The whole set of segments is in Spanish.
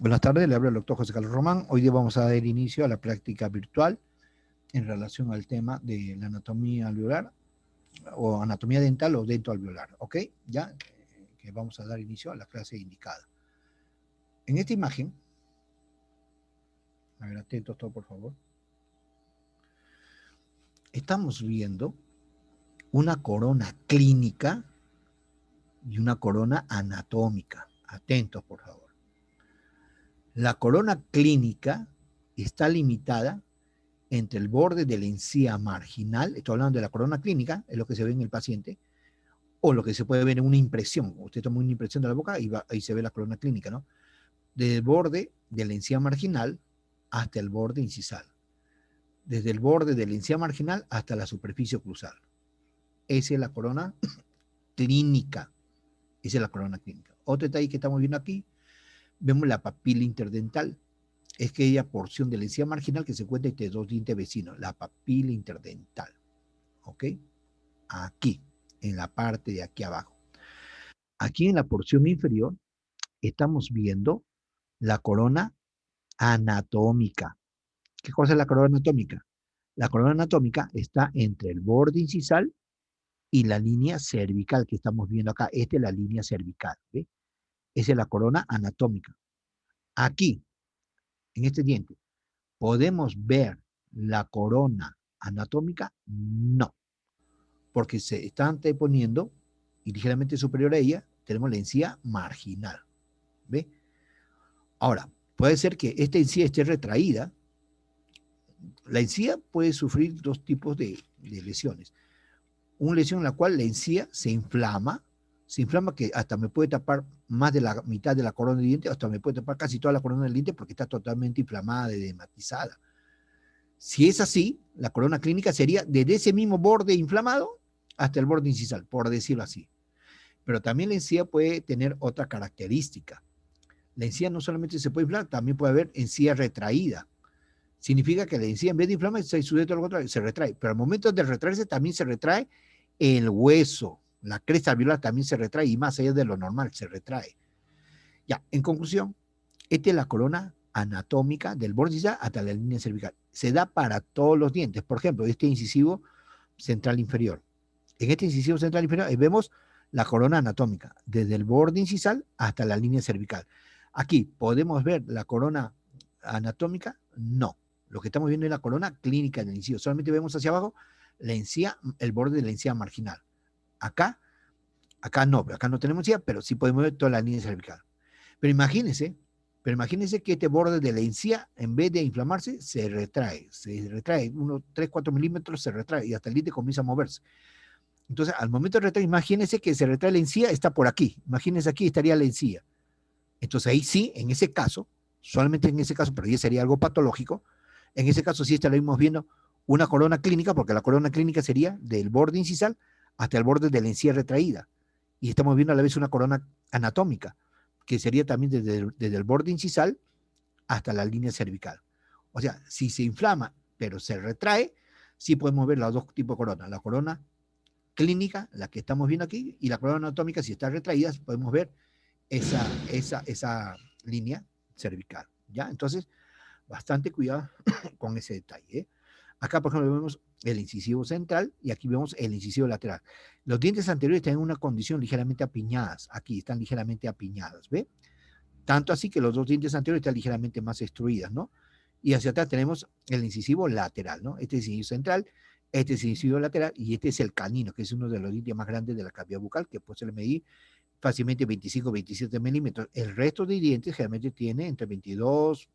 Buenas tardes, le habla el doctor José Carlos Román. Hoy día vamos a dar inicio a la práctica virtual en relación al tema de la anatomía alveolar o anatomía dental o dentoalveolar, ¿ok? Ya que vamos a dar inicio a la clase indicada. En esta imagen, a ver, atentos todos por favor, estamos viendo una corona clínica y una corona anatómica. Atentos por favor. La corona clínica está limitada entre el borde de la encía marginal, estoy hablando de la corona clínica, es lo que se ve en el paciente, o lo que se puede ver en una impresión. Usted toma una impresión de la boca y ahí se ve la corona clínica, ¿no? Desde el borde de la encía marginal hasta el borde incisal. Desde el borde de la encía marginal hasta la superficie oclusal. Esa es la corona clínica. Esa es la corona clínica. Otro detalle que estamos viendo aquí, vemos la papila interdental. Es aquella porción de la encía marginal que se encuentra entre dos dientes vecinos, la papila interdental. ¿Ok? Aquí, en la parte de aquí abajo. Aquí en la porción inferior estamos viendo la corona anatómica. ¿Qué cosa es la corona anatómica? La corona anatómica está entre el borde incisal y la línea cervical que estamos viendo acá. Esta es la línea cervical. ¿Ve? Esa es la corona anatómica. Aquí, en este diente, ¿podemos ver la corona anatómica? No, porque se está anteponiendo y ligeramente superior a ella tenemos la encía marginal. ¿Ve? Ahora, puede ser que esta encía esté retraída. La encía puede sufrir dos tipos de lesiones. Una lesión en la cual la encía se inflama que hasta me puede tapar más de la mitad de la corona del diente, hasta me puede tapar casi toda la corona del diente porque está totalmente inflamada, edematizada. Si es así, la corona clínica sería desde ese mismo borde inflamado hasta el borde incisal, por decirlo así. Pero también la encía puede tener otra característica. La encía no solamente se puede inflar, también puede haber encía retraída. Significa que la encía en vez de inflamar se sujeta a lo contrario, se retrae. Pero al momento de retraerse también se retrae el hueso. La cresta alveolar también se retrae y más allá de lo normal se retrae. Ya, en conclusión, esta es la corona anatómica del borde incisal hasta la línea cervical. Se da para todos los dientes. Por ejemplo, este incisivo central inferior. En este incisivo central inferior vemos la corona anatómica, desde el borde incisal hasta la línea cervical. Aquí, ¿podemos ver la corona anatómica? No. Lo que estamos viendo es la corona clínica del incisivo. Solamente vemos hacia abajo la encía, el borde de la encía marginal. Acá no tenemos encía, pero sí podemos ver toda la línea cervical. Pero imagínense que este borde de la encía, en vez de inflamarse, se retrae, unos 3, 4 milímetros se retrae y hasta el diente comienza a moverse. Entonces, al momento de retraer, imagínense que se retrae la encía, está por aquí. Imagínense aquí estaría la encía. Entonces, ahí sí, en ese caso, solamente en ese caso, pero ya sería algo patológico, en ese caso sí estaríamos viendo una corona clínica, porque la corona clínica sería del borde incisal hasta el borde de la encía retraída. Y estamos viendo a la vez una corona anatómica, que sería también desde el borde incisal hasta la línea cervical. O sea, si se inflama, pero se retrae, sí podemos ver los dos tipos de corona. La corona clínica, la que estamos viendo aquí, y la corona anatómica, si está retraída, podemos ver esa línea cervical. ¿Ya? Entonces, bastante cuidado con ese detalle. ¿Eh? Acá, por ejemplo, vemos el incisivo central y aquí vemos el incisivo lateral. Los dientes anteriores tienen una condición ligeramente apiñadas. Aquí están ligeramente apiñadas, ¿ve? Tanto así que los dos dientes anteriores están ligeramente más extruidas, ¿no? Y hacia atrás tenemos el incisivo lateral, ¿no? Este es el incisivo central, este es el incisivo lateral y este es el canino, que es uno de los dientes más grandes de la cavidad bucal, que puede ser medir fácilmente 25, 27 milímetros. El resto de dientes generalmente tiene entre 22,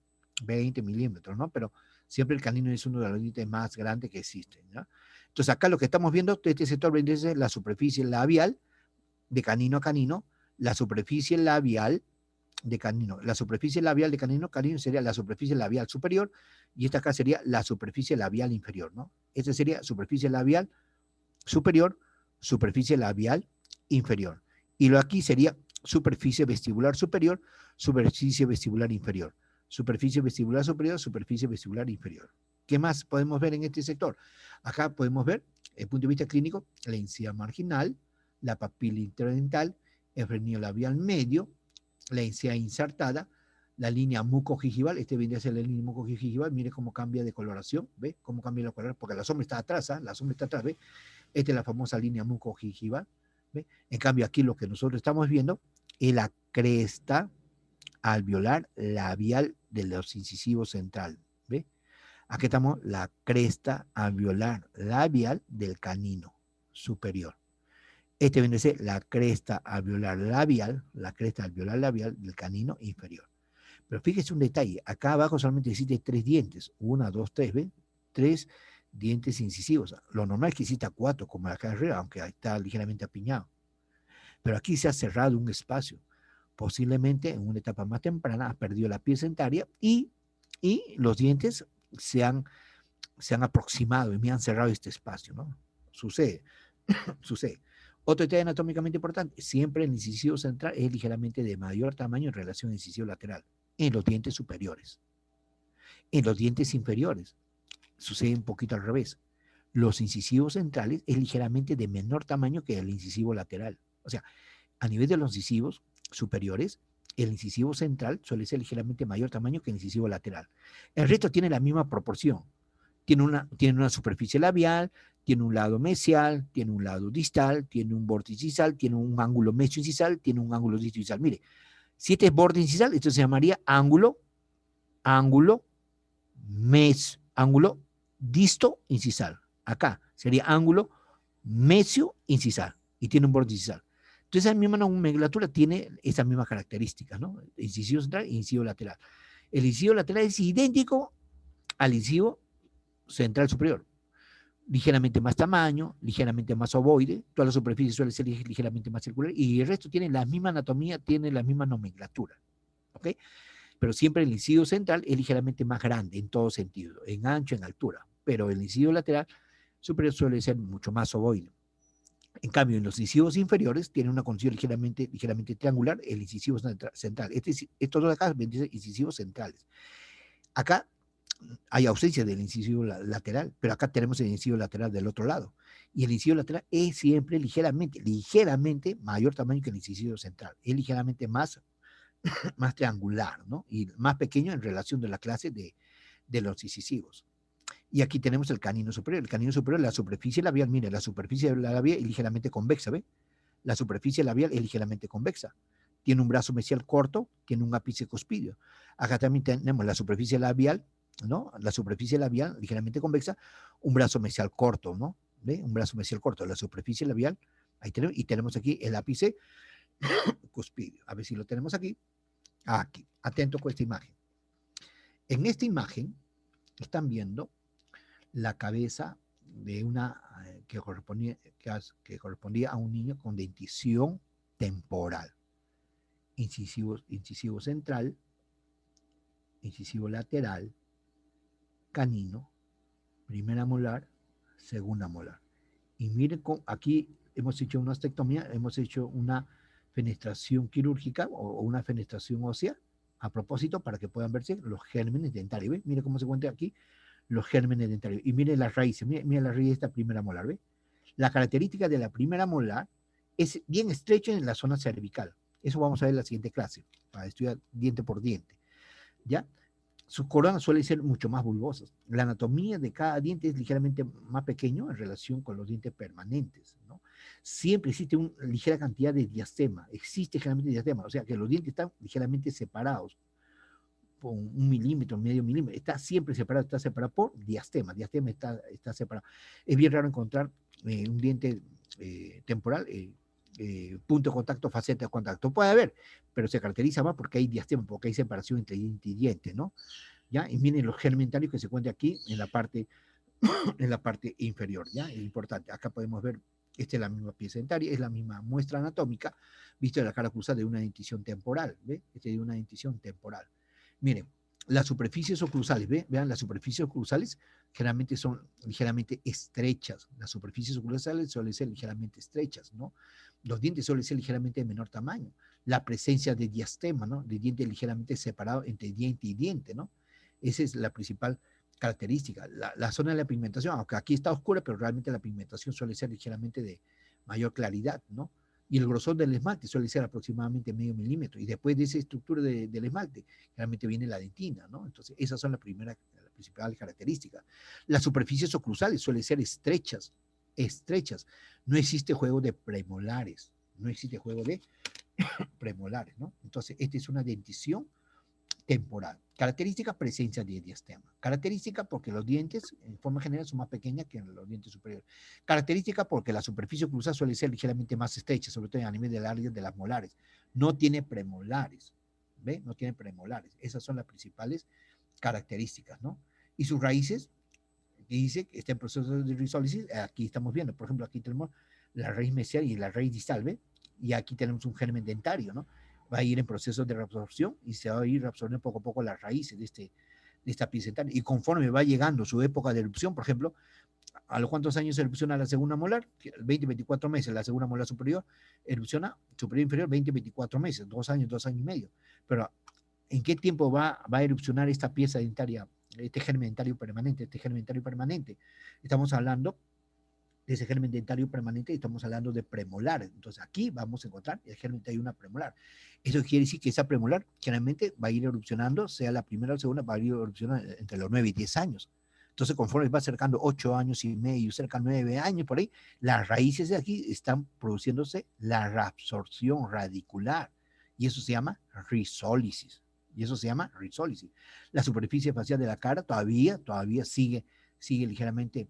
20 milímetros, ¿no? Pero siempre el canino es uno de los dientes más grandes que existen, ¿no? Entonces acá lo que estamos viendo, este sector es la superficie labial de canino a canino, la superficie labial de canino. La superficie labial de canino, canino sería la superficie labial superior y esta acá sería la superficie labial inferior, ¿no? Esta sería superficie labial superior, superficie labial inferior. Y lo aquí sería superficie vestibular superior, superficie vestibular inferior. Superficie vestibular superior, superficie vestibular inferior. ¿Qué más podemos ver en este sector? Acá podemos ver, desde el punto de vista clínico, la encía marginal, la papila interdental, el frenillo labial medio, la encía insertada, la línea mucogingival, este viene a ser la línea mucogingival, mire cómo cambia de coloración, ¿ve? Cómo cambia la coloración, porque la sombra está atrás, ¿eh? La sombra está atrás, ¿ve? Esta es la famosa línea mucogingival, ¿ve? En cambio, aquí lo que nosotros estamos viendo es la cresta alveolar labial de los incisivos central, ¿ve? Aquí estamos la cresta alveolar labial del canino superior. Este viene a ser la cresta alveolar labial, del canino inferior. Pero fíjese un detalle, acá abajo solamente existen 3 dientes, 1, 2, 3, ¿ven? 3 dientes incisivos. Lo normal es que exista 4, como acá arriba, aunque está ligeramente apiñado. Pero aquí se ha cerrado un espacio. Posiblemente en una etapa más temprana ha perdido la pieza dentaria y los dientes se han aproximado y me han cerrado este espacio, ¿no? Sucede, sucede. Otro detalle anatómicamente importante, siempre el incisivo central es ligeramente de mayor tamaño en relación al incisivo lateral, en los dientes superiores. En los dientes inferiores sucede un poquito al revés. Los incisivos centrales es ligeramente de menor tamaño que el incisivo lateral. O sea, a nivel de los incisivos superiores, el incisivo central suele ser ligeramente mayor tamaño que el incisivo lateral. El resto tiene la misma proporción. Tiene una superficie labial, tiene un lado mesial, tiene un lado distal, tiene un vórtice incisal, tiene un ángulo mesio-incisal, tiene un ángulo disto-incisal. Mire, si este es borde incisal, esto se llamaría ángulo disto-incisal. Acá sería ángulo mesio-incisal y tiene un borde incisal. Entonces, la misma nomenclatura tiene esa misma característica, ¿no? Incisivo central e incisivo lateral. El incisivo lateral es idéntico al incisivo central superior. Ligeramente más tamaño, ligeramente más ovoide, toda la superficie suele ser ligeramente más circular y el resto tiene la misma anatomía, tiene la misma nomenclatura. ¿Ok? Pero siempre el incisivo central es ligeramente más grande en todo sentido, en ancho, en altura. Pero el incisivo lateral superior suele ser mucho más ovoide. En cambio, en los incisivos inferiores tiene una condición ligeramente triangular, el incisivo central. Estos dos acá ven incisivos centrales. Acá hay ausencia del incisivo lateral, pero acá tenemos el incisivo lateral del otro lado. Y el incisivo lateral es siempre ligeramente mayor tamaño que el incisivo central. Es ligeramente más triangular, ¿no? Y más pequeño en relación de la clase de los incisivos. Y aquí tenemos el canino superior. El canino superior, la superficie labial, mire, la superficie labial es ligeramente convexa, ¿ve? La superficie labial es ligeramente convexa. Tiene un brazo mesial corto, tiene un ápice cuspidio. Acá también tenemos la superficie labial, ¿no? La superficie labial ligeramente convexa, un brazo mesial corto, ¿no? ¿Ve? Un brazo mesial corto, la superficie labial, ahí tenemos, y tenemos aquí el ápice cuspidio. A ver si lo tenemos aquí. Aquí, atento con esta imagen. En esta imagen están viendo la cabeza de una que correspondía a un niño con dentición temporal. Incisivo central, incisivo lateral, canino, primera molar, segunda molar. Y miren, aquí hemos hecho una ostectomía, hemos hecho una fenestración quirúrgica o una fenestración ósea a propósito para que puedan verse los gérmenes dentarios. ¿Ve? Mire cómo se encuentra aquí los gérmenes dentarios. Y mire las raíces, mire la raíz de esta primera molar. ¿Ve? La característica de la primera molar es bien estrecho en la zona cervical. Eso vamos a ver en la siguiente clase, para estudiar diente por diente. ¿Ya? Sus coronas suelen ser mucho más bulbosas. La anatomía de cada diente es ligeramente más pequeño en relación con los dientes permanentes, ¿no? Siempre existe una ligera cantidad de diastema, existe generalmente diastema, o sea que los dientes están ligeramente separados, por 1 milímetro, medio milímetro, está siempre separado, está separado por diastema está separado. Es bien raro encontrar un diente temporal, punto de contacto, faceta de contacto. Puede haber, pero se caracteriza más porque hay diastema, porque hay separación entre diente y diente, ¿no? ¿Ya? Y miren los germentarios que se encuentran aquí en la parte, en la parte inferior, ¿ya? Es importante. Acá podemos ver, esta es la misma pieza dentaria, es la misma muestra anatómica, visto de la cara cruzada de una dentición temporal, ¿ve? Este de una dentición temporal. Miren, las superficies oclusales, vean, las superficies oclusales generalmente son ligeramente estrechas. Las superficies oclusales suelen ser ligeramente estrechas, ¿no? Los dientes suelen ser ligeramente de menor tamaño. La presencia de diastema, ¿no? De diente ligeramente separado entre diente y diente, ¿no? Esa es la principal característica. La zona de la pigmentación, aunque aquí está oscura, pero realmente la pigmentación suele ser ligeramente de mayor claridad, ¿no? Y el grosor del esmalte suele ser aproximadamente medio milímetro. Y después de esa estructura del esmalte, realmente viene la dentina, ¿no? Entonces, esas son las principales características. Las superficies oclusales suelen ser estrechas, estrechas. No existe juego de premolares, no existe juego de premolares, ¿no? Entonces, esta es una dentición temporal. Característica, presencia de diastema. Característica porque los dientes, en forma general, son más pequeñas que los dientes superiores. Característica porque la superficie oclusal suele ser ligeramente más estrecha, sobre todo a nivel del área de las molares. No tiene premolares, ¿ve? No tiene premolares. Esas son las principales características, ¿no? Y sus raíces, que dice que está en proceso de risólisis, aquí estamos viendo, por ejemplo, aquí tenemos la raíz mesial y la raíz distal, ¿ve? Y aquí tenemos un germen dentario, ¿no? Va a ir en proceso de reabsorción y se va a ir reabsorbiendo poco a poco las raíces de esta pieza dentaria. Y conforme va llegando su época de erupción, por ejemplo, ¿a los cuántos años erupciona la segunda molar? 20-24 meses. La segunda molar superior erupciona, superior inferior, 20-24 meses, 2 años, 2 años y medio. Pero, ¿en qué tiempo va a erupcionar esta pieza dentaria, este germen dentario permanente, este germen dentario permanente? Estamos hablando de ese germen dentario permanente, estamos hablando de premolar. Entonces aquí vamos a encontrar el germen dentario una premolar. Eso quiere decir que esa premolar generalmente va a ir erupcionando, sea la primera o la segunda, va a ir erupcionando entre los 9 y 10 años. Entonces, conforme va acercando 8 años y medio, cerca de 9 años por ahí, las raíces de aquí están produciéndose la reabsorción radicular. Y eso se llama risólisis. Y eso se llama risólisis. La superficie facial de la cara todavía sigue ligeramente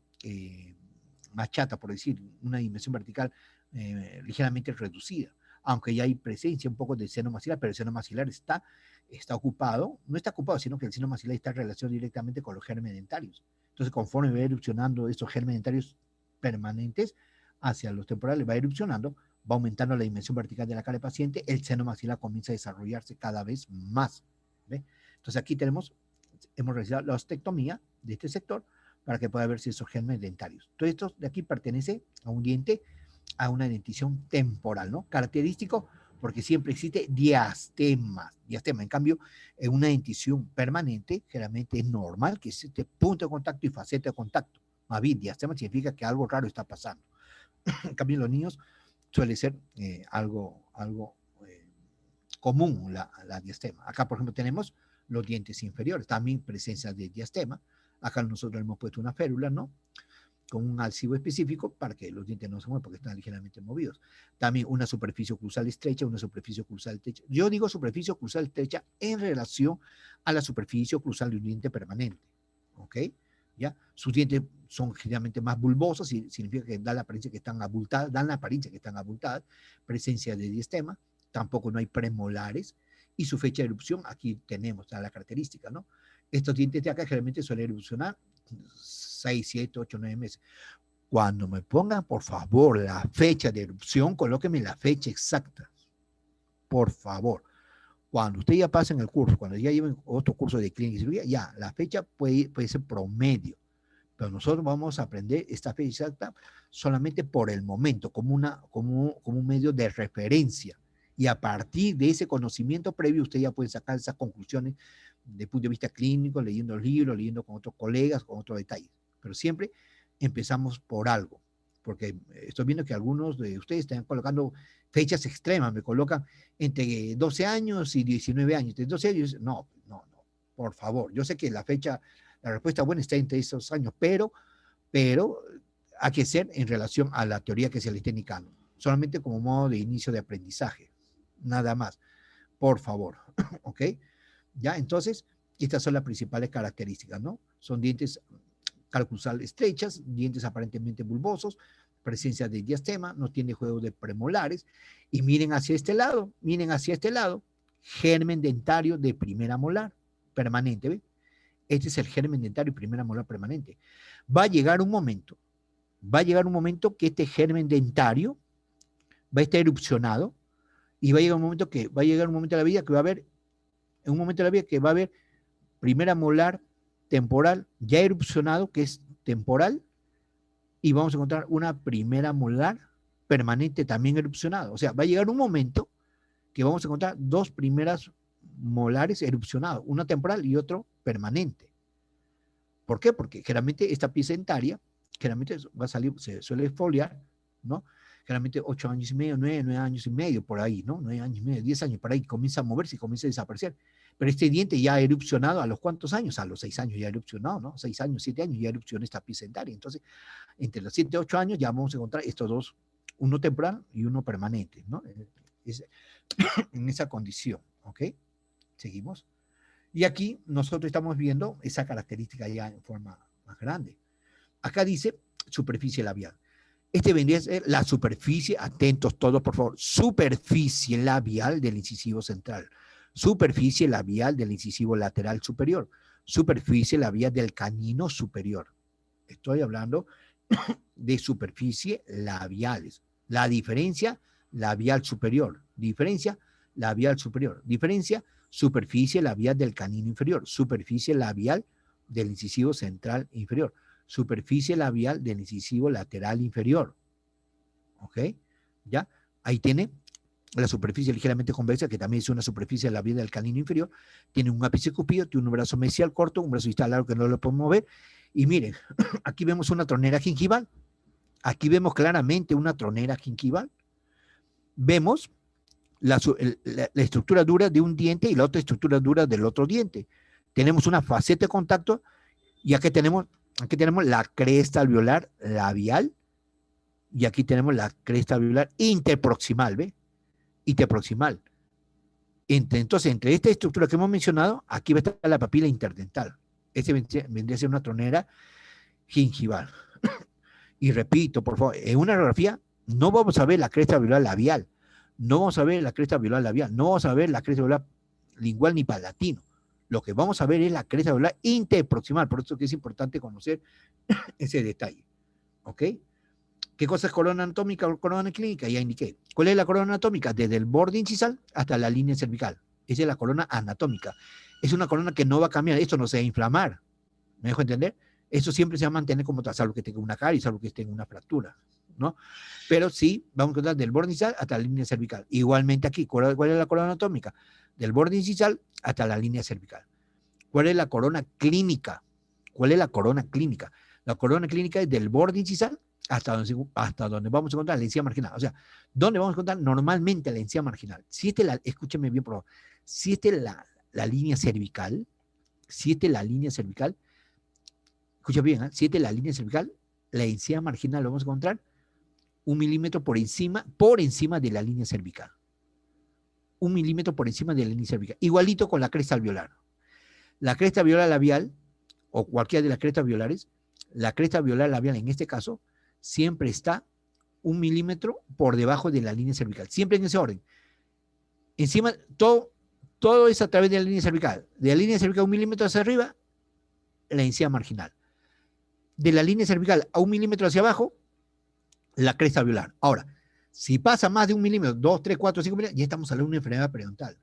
más chata, por decir, una dimensión vertical ligeramente reducida, aunque ya hay presencia un poco del seno maxilar, pero el seno maxilar está ocupado, no está ocupado, sino que el seno maxilar está en relación directamente con los gérmenes dentarios. Entonces, conforme va erupcionando estos gérmenes dentarios permanentes hacia los temporales, va erupcionando, va aumentando la dimensión vertical de la cara del paciente, el seno maxilar comienza a desarrollarse cada vez más. ¿Ve? Entonces, aquí hemos realizado la ostectomía de este sector para que pueda verse esos gérmenes dentarios. Todo esto de aquí pertenece a un diente, a una dentición temporal, ¿no? Característico porque siempre existe diastema. En cambio, en una dentición permanente, generalmente es normal que existe punto de contacto y faceta de contacto. Más bien, diastema significa que algo raro está pasando. En cambio, en los niños suele ser algo común la diastema. Acá, por ejemplo, tenemos los dientes inferiores, también presencia de diastema. Acá nosotros hemos puesto una férula, ¿no? Con un adhesivo específico para que los dientes no se muevan porque están ligeramente movidos. También una superficie oclusal estrecha, una superficie oclusal estrecha. Yo digo superficie oclusal estrecha en relación a la superficie oclusal de un diente permanente, ¿ok? ¿Ya? Sus dientes son generalmente más bulbosos y significa que dan la apariencia que están abultadas, presencia de diastema, tampoco no hay premolares, y su fecha de erupción, aquí tenemos la característica, ¿no? Estos dientes de acá generalmente suelen erupcionar 6, 7, 8, 9 meses. Cuando me pongan, por favor, la fecha de erupción, colóquenme la fecha exacta. Por favor. Cuando usted ya pasa en el curso, cuando ya lleven otro curso de clínica y cirugía, ya, la fecha puede ser promedio. Pero nosotros vamos a aprender esta fecha exacta solamente por el momento, como un medio de referencia. Y a partir de ese conocimiento previo, usted ya puede sacar esas conclusiones de punto de vista clínico, leyendo libros, leyendo con otros colegas, con otros detalles. Pero siempre empezamos por algo, porque estoy viendo que algunos de ustedes están colocando fechas extremas, me colocan entre 12 años y 19 años. Entre 12 años, no, por favor. Yo sé que la respuesta buena está entre esos años, pero hay que ser en relación a la teoría que se le está indicando, solamente como modo de inicio de aprendizaje, nada más, por favor, ¿ok? Ya, entonces, estas son las principales características, ¿no? Son dientes calcusal estrechas, dientes aparentemente bulbosos, presencia de diastema, no tiene juego de premolares, y miren hacia este lado, germen dentario de primera molar permanente, ¿ve? Este es el germen dentario primera molar permanente. Va a llegar un momento que este germen dentario va a estar erupcionado y va a llegar un momento de la vida que va a haber primera molar temporal ya erupcionado, que es temporal, y vamos a encontrar una primera molar permanente también erupcionada. O sea, va a llegar un momento que vamos a encontrar dos primeras molares erupcionados, una temporal y otro permanente. ¿Por qué? Porque generalmente esta pieza dentaria, generalmente va a salir, se suele exfoliar, ¿no? Generalmente 8 años y medio, 9 años y medio, por ahí, ¿no? 9 años y medio, 10 años, por ahí comienza a moverse y comienza a desaparecer. Pero este diente ya ha erupcionado ¿a los cuántos años? A los 6 años ya ha erupcionado, ¿no? 6 años, 7 años ya erupcionó esta pieza dentaria. Entonces, entre los 7 y 8 años ya vamos a encontrar estos dos, uno temporal y uno permanente, ¿no? Es, en esa condición, ¿ok? Seguimos. Y aquí nosotros estamos viendo esa característica ya en forma más grande. Acá dice superficie labial. Este vendría a ser la superficie, atentos todos por favor, superficie labial del incisivo central, superficie labial del incisivo lateral superior, superficie labial del canino superior. Estoy hablando de superficie labiales. La diferencia labial superior, diferencia labial superior, diferencia superficie labial del canino inferior, superficie labial del incisivo central inferior, superficie labial del incisivo lateral inferior. ¿Ok? ¿Ya? Ahí tiene la superficie ligeramente convexa, que también es una superficie labial del canino inferior, tiene un ápice cupido, tiene un brazo mesial corto, un brazo distal largo que no lo podemos ver, y miren, aquí vemos una tronera gingival, aquí vemos claramente una tronera gingival, vemos la estructura dura de un diente y la otra estructura dura del otro diente. Tenemos una faceta de contacto y aquí tenemos la cresta alveolar labial y aquí tenemos la cresta alveolar interproximal, ¿ve? Interproximal. Entonces, entre esta estructura que hemos mencionado, aquí va a estar la papila interdental. Este vendría a ser una tronera gingival. Y repito, por favor, en una radiografía no vamos a ver la cresta alveolar labial, no vamos a ver la cresta alveolar labial, no vamos a ver la cresta alveolar lingual ni palatino. Lo que vamos a ver es la cresta alveolar interproximal, por eso que es importante conocer ese detalle. ¿Ok? ¿Qué cosa es corona anatómica o corona clínica? Ya indiqué. ¿Cuál es la corona anatómica? Desde el borde incisal hasta la línea cervical. Esa es la corona anatómica. Es una corona que no va a cambiar, esto no se va a inflamar. ¿Me dejo entender? Eso siempre se va a mantener como tal, salvo que tenga una caries, salvo que tenga una fractura, ¿no? Pero sí, vamos a encontrar del borde incisal hasta la línea cervical. Igualmente aquí, ¿cuál es la corona anatómica? Del borde incisal hasta la línea cervical. ¿Cuál es la corona clínica? ¿Cuál es la corona clínica? La corona clínica es del borde incisal hasta donde vamos a encontrar la encía marginal. O sea, ¿dónde vamos a encontrar normalmente la encía marginal? Si esta es la, escúcheme bien, por favor, si esta es la línea cervical, si esta es la línea cervical, escucha bien, ¿eh? Si esta es la línea cervical, la encía marginal lo vamos a encontrar 1 milímetro por encima de la línea cervical. 1 milímetro por encima de la línea cervical. Igualito con la cresta alveolar. La cresta alveolar labial, o cualquiera de las crestas alveolares, la cresta alveolar labial en este caso, siempre está 1 milímetro por debajo de la línea cervical. Siempre en ese orden. Encima, todo es a través de la línea cervical. De la línea cervical 1 milímetro hacia arriba, la encía marginal. De la línea cervical a 1 milímetro hacia abajo, la cresta alveolar. Ahora, si pasa más de 1 milímetro, 2, 3, 4, 5 milímetros, ya estamos hablando de una enfermedad periodontal.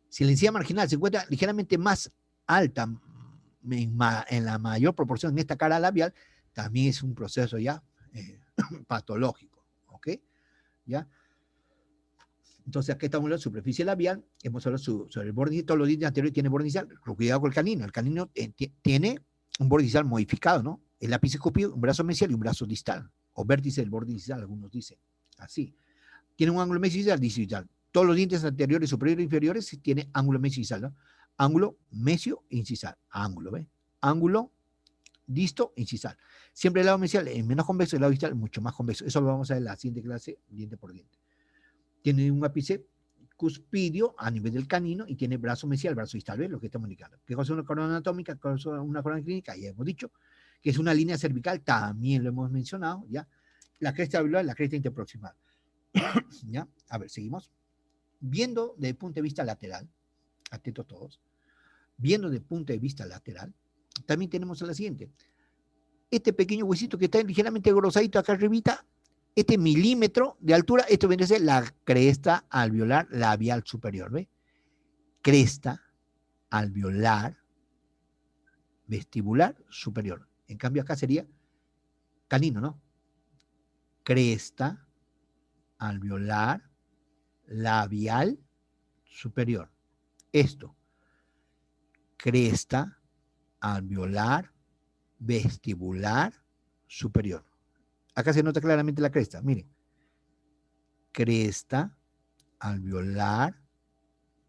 Si la encía marginal se encuentra ligeramente más alta, en la mayor proporción en esta cara labial, también es un proceso ya patológico, ¿ok? ¿Ya? Entonces, aquí estamos en la superficie labial, hemos hablado sobre el borde, todos los dientes anteriores tienen borde inicial, cuidado con el canino tiene un borde inicial modificado, ¿no? El ápice cupido, un brazo mesial y un brazo distal, o vértice del borde inicial, algunos dicen, así. Tiene un ángulo mesio-distal. Todos los dientes anteriores, superiores e inferiores tienen ángulo mesio-incisal, ¿no? Ángulo mesio-incisal, ángulo, ¿ves? Ángulo disto-incisal. Siempre el lado mesial es menos convexo, el lado distal es mucho más convexo. Eso lo vamos a ver en la siguiente clase, diente por diente. Tiene un ápice cuspidio a nivel del canino y tiene brazo mesial, brazo distal, ¿ves? Lo que estamos indicando. ¿Qué cosa es una corona anatómica? ¿Qué cosa es una corona clínica? Ya hemos dicho. Que es una línea cervical, también lo hemos mencionado, ¿ya? La cresta alveolar, la cresta interproximal. ¿Ya? A ver, seguimos. Viendo desde el punto de vista lateral, atentos todos, viendo desde el punto de vista lateral, también tenemos la siguiente. Este pequeño huesito que está ligeramente grosadito acá arribita, este milímetro de altura, esto viene a ser la cresta alveolar labial superior, ¿ve? Cresta alveolar vestibular superior. En cambio acá sería canino, ¿no? Cresta alveolar labial superior. Esto. Cresta alveolar vestibular superior. Acá se nota claramente la cresta, miren. cresta alveolar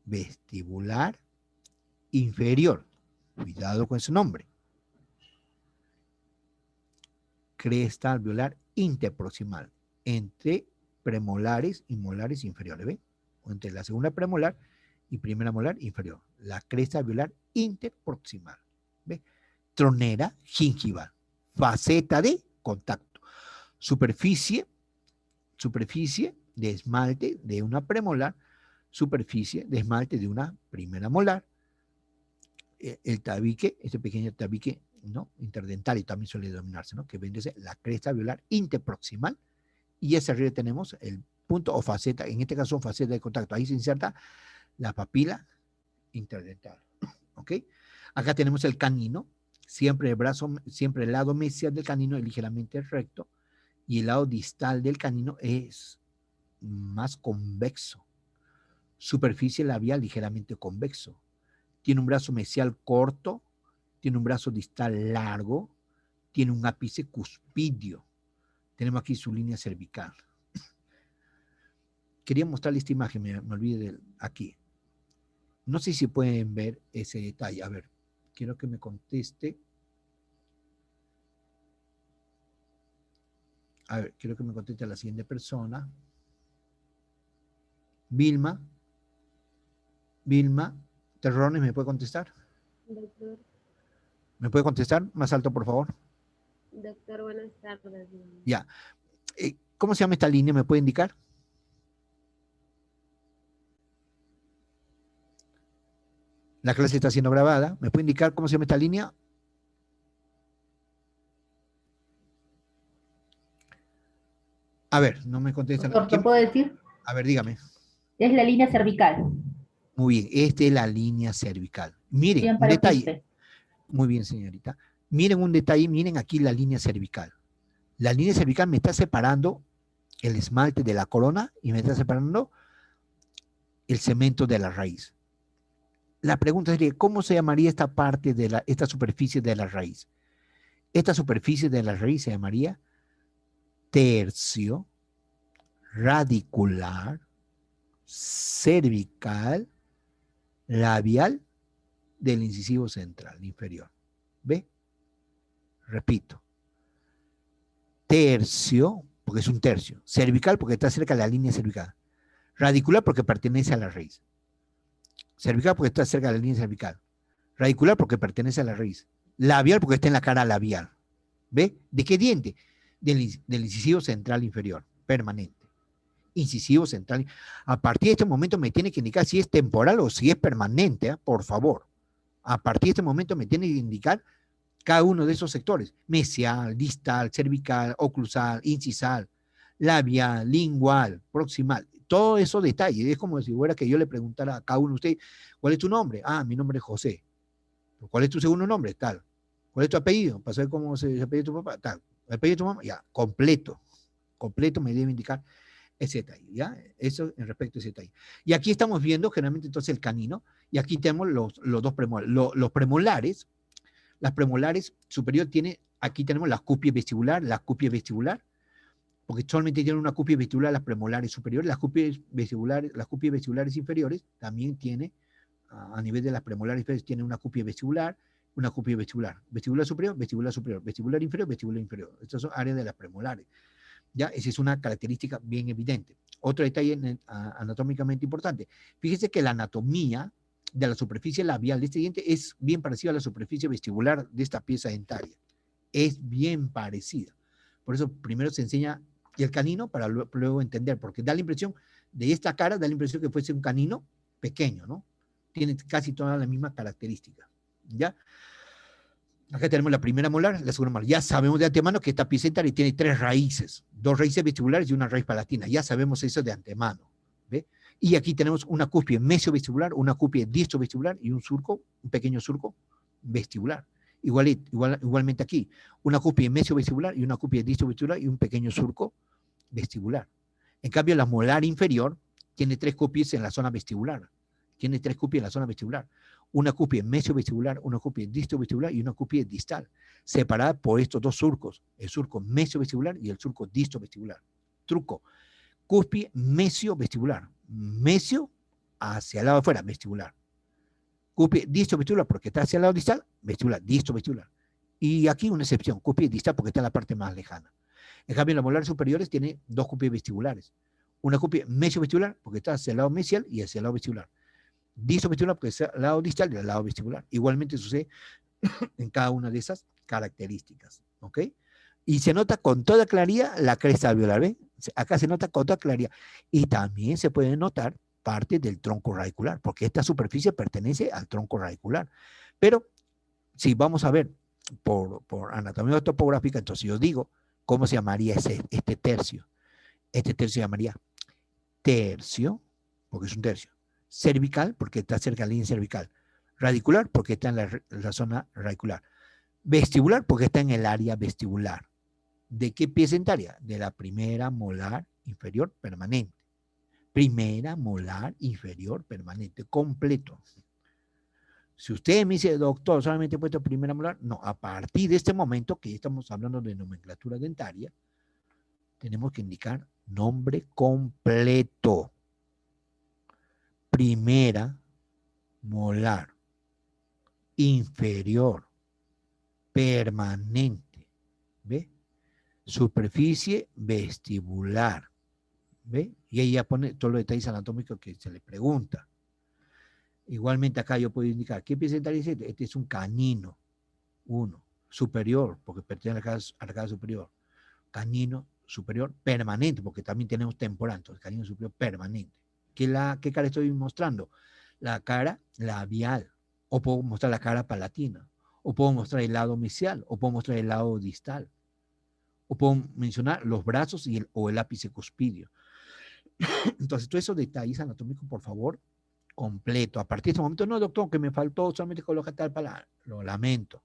vestibular inferior. Cuidado con ese nombre. Cresta alveolar interproximal, entre premolares y molares inferiores, ¿ve? O entre la segunda premolar y primera molar inferior. La cresta alveolar interproximal, ¿ve? Tronera gingival, faceta de contacto, superficie de esmalte de una premolar, superficie de esmalte de una primera molar. El tabique, este pequeño tabique, ¿no? Interdental, y también suele denominarse, ¿no? Que vende la cresta alveolar interproximal, y hacia arriba tenemos el punto o faceta, en este caso faceta de contacto, ahí se inserta la papila interdental, ¿ok? Acá tenemos el canino, siempre el brazo, siempre el lado mesial del canino es ligeramente recto, y el lado distal del canino es más convexo, superficie labial ligeramente convexo, tiene un brazo mesial corto, tiene un brazo distal largo, tiene un ápice cuspidio. Tenemos aquí su línea cervical. Quería mostrarle esta imagen, me olvidé de aquí. No sé si pueden ver ese detalle. A ver, quiero que me conteste. A ver, quiero que me conteste a la siguiente persona. Vilma. Vilma Terrones, ¿me puede contestar? Doctor. ¿Me puede contestar? Más alto, por favor. Doctor, buenas tardes. Ya. ¿Cómo se llama esta línea? ¿Me puede indicar? La clase está siendo grabada. ¿Me puede indicar cómo se llama esta línea? A ver, no me contestan. Doctor, ¿te puedo decir? A ver, dígame. Es la línea cervical. Muy bien, esta es la línea cervical. Miren, Bien un detalle. usted. Muy bien, señorita. Miren un detalle, miren aquí la línea cervical. La línea cervical me está separando el esmalte de la corona y me está separando el cemento de la raíz. La pregunta sería, ¿cómo se llamaría esta parte de esta superficie de la raíz? Esta superficie de la raíz se llamaría tercio radicular cervical labial del incisivo central inferior. ¿Ve? Repito. Tercio, porque es un tercio. Cervical, porque está cerca de la línea cervical. Radicular, porque pertenece a la raíz. Cervical, porque está cerca de la línea cervical. Radicular, porque pertenece a la raíz. Labial, porque está en la cara labial. ¿Ve? ¿De qué diente? Del incisivo central inferior, permanente. Incisivo central. A partir de este momento me tiene que indicar si es temporal o si es permanente, ¿eh? Por favor. A partir de este momento me tiene que indicar cada uno de esos sectores: mesial, distal, cervical, oclusal, incisal, labial, lingual, proximal. Todos esos detalles. Es como si fuera que yo le preguntara a cada uno de ustedes: ¿cuál es tu nombre? Ah, mi nombre es José. ¿Cuál es tu segundo nombre? Tal. ¿Cuál es tu apellido? Para saber cómo se apellida tu papá. Tal. ¿El apellido de tu mamá? Ya, completo. Completo me debe indicar ese detalle, ¿ya? Eso en respecto a ese detalle. Y aquí estamos viendo generalmente entonces el canino, y aquí tenemos los dos premolares. Los premolares, las premolares superior tiene, aquí tenemos la cúspide vestibular, porque solamente tienen una cúspide vestibular las premolares superiores, las cúspides vestibulares inferiores también tiene, a nivel de las premolares inferiores, tiene una cúspide vestibular, vestibular superior, vestibular inferior. Estas son áreas de las premolares. ¿Ya? Esa es una característica bien evidente. Otro detalle anatómicamente importante. Fíjese que la anatomía de la superficie labial de este diente es bien parecida a la superficie vestibular de esta pieza dentaria. Es bien parecida. Por eso primero se enseña el canino para luego entender, porque da la impresión, de esta cara, da la impresión que fuese un canino pequeño, ¿no? Tiene casi todas las mismas características, ¿ya? Acá tenemos la primera molar, la segunda molar. Ya sabemos de antemano que esta pieza dentaria tiene 3 raíces, 2 raíces vestibulares y una raíz palatina. Ya sabemos eso de antemano, ¿ve? Y aquí tenemos una cúspide mesiovestibular, una cúspide distovestibular y un surco, un pequeño surco vestibular. Igualmente aquí, una cúspide mesiovestibular y una cúspide distovestibular y un pequeño surco vestibular. En cambio, la molar inferior tiene 3 cúspides en la zona vestibular. Tiene 3 cúspides en la zona vestibular. Una cúspide mesiovestibular, una cúspide distovestibular y una cúspide distal, separada por estos dos surcos, el surco mesiovestibular y el surco distovestibular. Truco: cúspide mesio-vestibular. Mesio hacia el lado de afuera, vestibular. Cúspide disto-vestibular porque está hacia el lado distal, vestibular, disto-vestibular. Y aquí una excepción, cúspide distal porque está en la parte más lejana. En cambio, los molares superiores tienen dos cúspides vestibulares. Una cúspide mesio-vestibular porque está hacia el lado mesial y hacia el lado vestibular. Disto-vestibular porque está al lado distal y al lado vestibular. Igualmente sucede en cada una de esas características. ¿Ok? Y se nota con toda claridad la cresta alveolar, ¿ven? Acá se nota con toda claridad. Y también se puede notar parte del tronco radicular, porque esta superficie pertenece al tronco radicular. Pero si vamos a ver por anatomía topográfica, entonces yo digo, ¿cómo se llamaría este tercio? Este tercio se llamaría tercio, porque es un tercio. Cervical, porque está cerca de la línea cervical. Radicular, porque está en la zona radicular. Vestibular, porque está en el área vestibular. ¿De qué pieza dentaria? De la primera molar inferior permanente. Primera molar inferior permanente, completo. Si usted me dice, doctor, solamente he puesto primera molar, no, a partir de este momento que estamos hablando de nomenclatura dentaria, tenemos que indicar nombre completo. Primera molar inferior permanente. ¿Ve? Superficie vestibular. ¿Ve? Y ahí ya pone todos los detalles anatómicos que se le pregunta. Igualmente acá yo puedo indicar, ¿qué pieza dentaria es este? Este es un canino, uno, superior, porque pertenece a la arcada superior. Canino superior permanente, porque también tenemos temporal, entonces canino superior permanente. ¿Qué cara estoy mostrando? La cara labial, o puedo mostrar la cara palatina, o puedo mostrar el lado mesial, o puedo mostrar el lado distal, o puedo mencionar los brazos o el ápice cuspidio. Entonces, todos esos detalles anatómicos, por favor, completo. A partir de este momento, no, doctor, que me faltó, solamente coloca tal palabra. Lo lamento.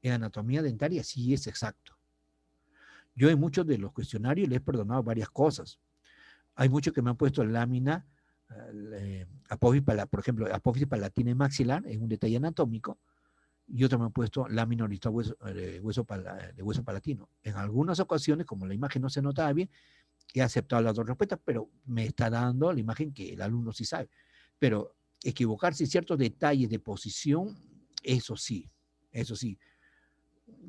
En anatomía dentaria sí es exacto. Yo en muchos de los cuestionarios les he perdonado varias cosas. Hay muchos que me han puesto lámina, por ejemplo, apófisis palatina y maxilar, en un detalle anatómico, y otros me han puesto lámina horizontal de hueso palatino. En algunas ocasiones, como la imagen no se notaba bien, he aceptado las dos respuestas, pero me está dando la imagen que el alumno sí sabe. Pero equivocarse en ciertos detalles de posición, eso sí, eso sí.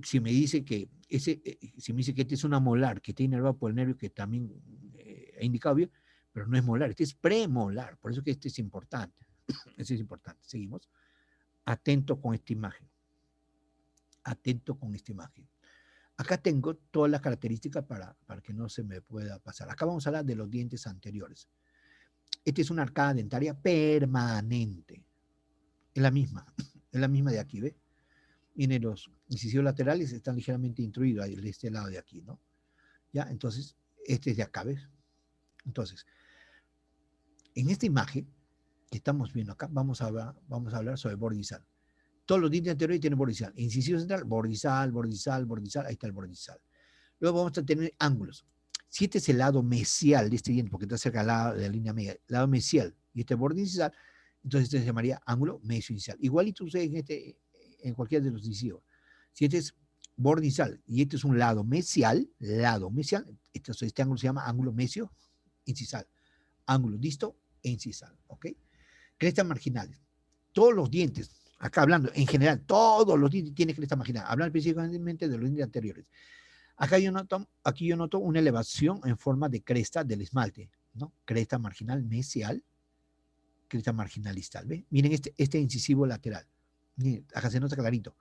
Si me dice que si me dice que este es una molar, que está inervado por el nervio que también he indicado bien, pero no es molar, este es premolar, por eso que este es importante. Este es importante. Seguimos. Atento con esta imagen. Atento con esta imagen. Acá tengo todas las características para que no se me pueda pasar. Acá vamos a hablar de los dientes anteriores. Esta es una arcada dentaria permanente. Es la misma de aquí, ¿ve? Miren, los incisivos laterales están ligeramente intruidos ahí, de este lado de aquí, ¿no? Ya, entonces, este es de acá, ¿ves? Entonces, en esta imagen que estamos viendo acá, vamos a hablar sobre bordizal. Todos los dientes anteriores tienen bordizal. Incisivo central, bordizal, bordizal, bordizal, ahí está el bordizal. Luego vamos a tener ángulos. Si este es el lado mesial de este diente, porque está cerca de la línea media, lado mesial, y este borde incisal, entonces este se llamaría ángulo mesio-incisal. Igualito sucede en cualquiera de los incisivos. Si este es borde incisal y este es un lado mesial, este ángulo se llama ángulo mesio-incisal. Ángulo disto e incisal, ¿ok? Crestas marginales. Todos los dientes, acá hablando en general, todos los dientes tienen cresta marginal. Hablando específicamente de los dientes anteriores. Aquí yo noto una elevación en forma de cresta del esmalte, ¿no? Cresta marginal mesial, cresta marginal distal. ¿Ven? Miren este incisivo lateral. Miren, acá se nota clarito.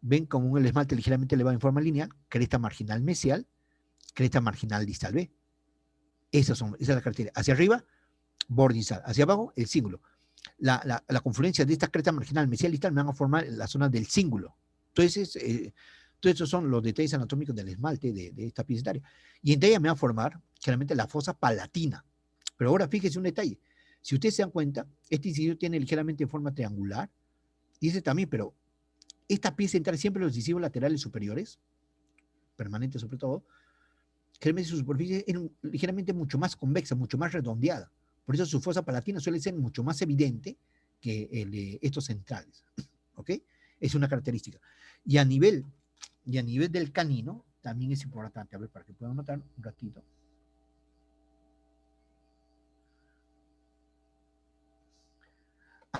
Ven como el esmalte ligeramente elevado en forma lineal, cresta marginal mesial, cresta marginal distal. ¿Ven? Esa es la característica. Hacia arriba, borde distal. Hacia abajo, el cíngulo. La confluencia de esta cresta marginal mesial distal me van a formar la zona del cíngulo. Entonces, todos estos son los detalles anatómicos del esmalte de esta pieza dentaria. Y entre ellas me va a formar generalmente la fosa palatina. Pero ahora fíjese un detalle. Si ustedes se dan cuenta, este incisivo tiene ligeramente forma triangular, y ese también, pero esta pieza dentaria, siempre los incisivos laterales superiores, permanentes sobre todo, generalmente su superficie es ligeramente mucho más convexa, mucho más redondeada. Por eso su fosa palatina suele ser mucho más evidente que estos centrales. ¿Ok? Es una característica. Y a nivel del canino, también es importante. A ver, para que puedan notar un ratito.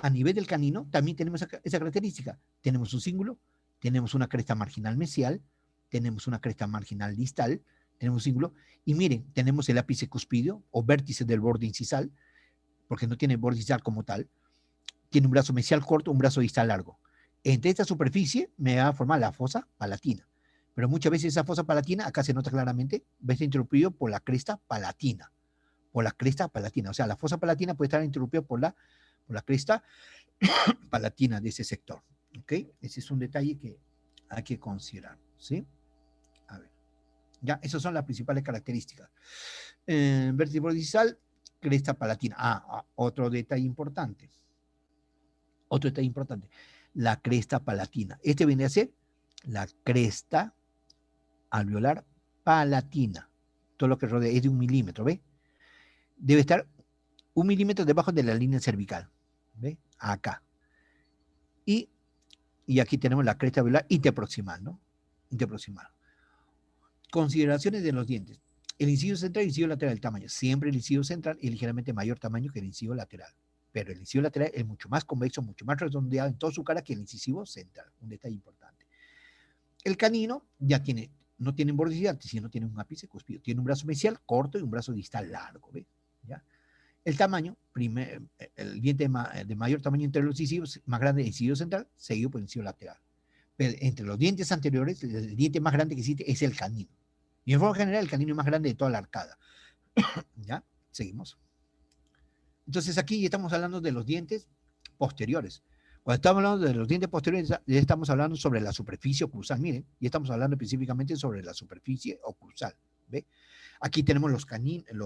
A nivel del canino también tenemos esa característica. Tenemos un cíngulo, tenemos una cresta marginal mesial, tenemos una cresta marginal distal, tenemos un cíngulo, y miren, tenemos el ápice cuspideo o vértice del borde incisal, porque no tiene borde incisal como tal, tiene un brazo mesial corto, un brazo distal largo. Entre esta superficie me va a formar la fosa palatina, pero muchas veces esa fosa palatina, acá se nota claramente, va a estar interrumpido por la cresta palatina, o sea, la fosa palatina puede estar interrumpida por la cresta palatina de ese sector. ¿Ok? Ese es un detalle que hay que considerar. ¿Sí? A ver. Ya, esas son las principales características. Vértice distal, cresta palatina. Otro detalle importante. La cresta palatina. Este viene a ser la cresta alveolar palatina. Todo lo que rodea es de 1 milímetro, ¿ve? Debe estar 1 milímetro debajo de la línea cervical. ¿Ve? Acá. Y aquí tenemos la cresta alveolar interproximal, ¿no? Interproximal. Consideraciones de los dientes. El incisivo central y el incisivo lateral del tamaño. Siempre el incisivo central es ligeramente mayor tamaño que el incisivo lateral. Pero el incisivo lateral es mucho más convexo, mucho más redondeado en toda su cara que el incisivo central. Un detalle importante. El canino ya no tiene borde distal, sino tiene un ápice cuspideo. Tiene un brazo mesial corto y un brazo distal largo. ¿Ve? ¿Ya? El tamaño, el diente de mayor tamaño entre los incisivos, más grande el incisivo central, seguido por el incisivo lateral. Pero entre los dientes anteriores, el diente más grande que existe es el canino. Y en forma general, el canino es más grande de toda la arcada. ¿Ya? Seguimos. Entonces aquí ya estamos hablando de los dientes posteriores. Cuando estamos hablando de los dientes posteriores, ya estamos hablando sobre la superficie oclusal. Miren, ya estamos hablando específicamente sobre la superficie oclusal. ¿Ve? Aquí tenemos los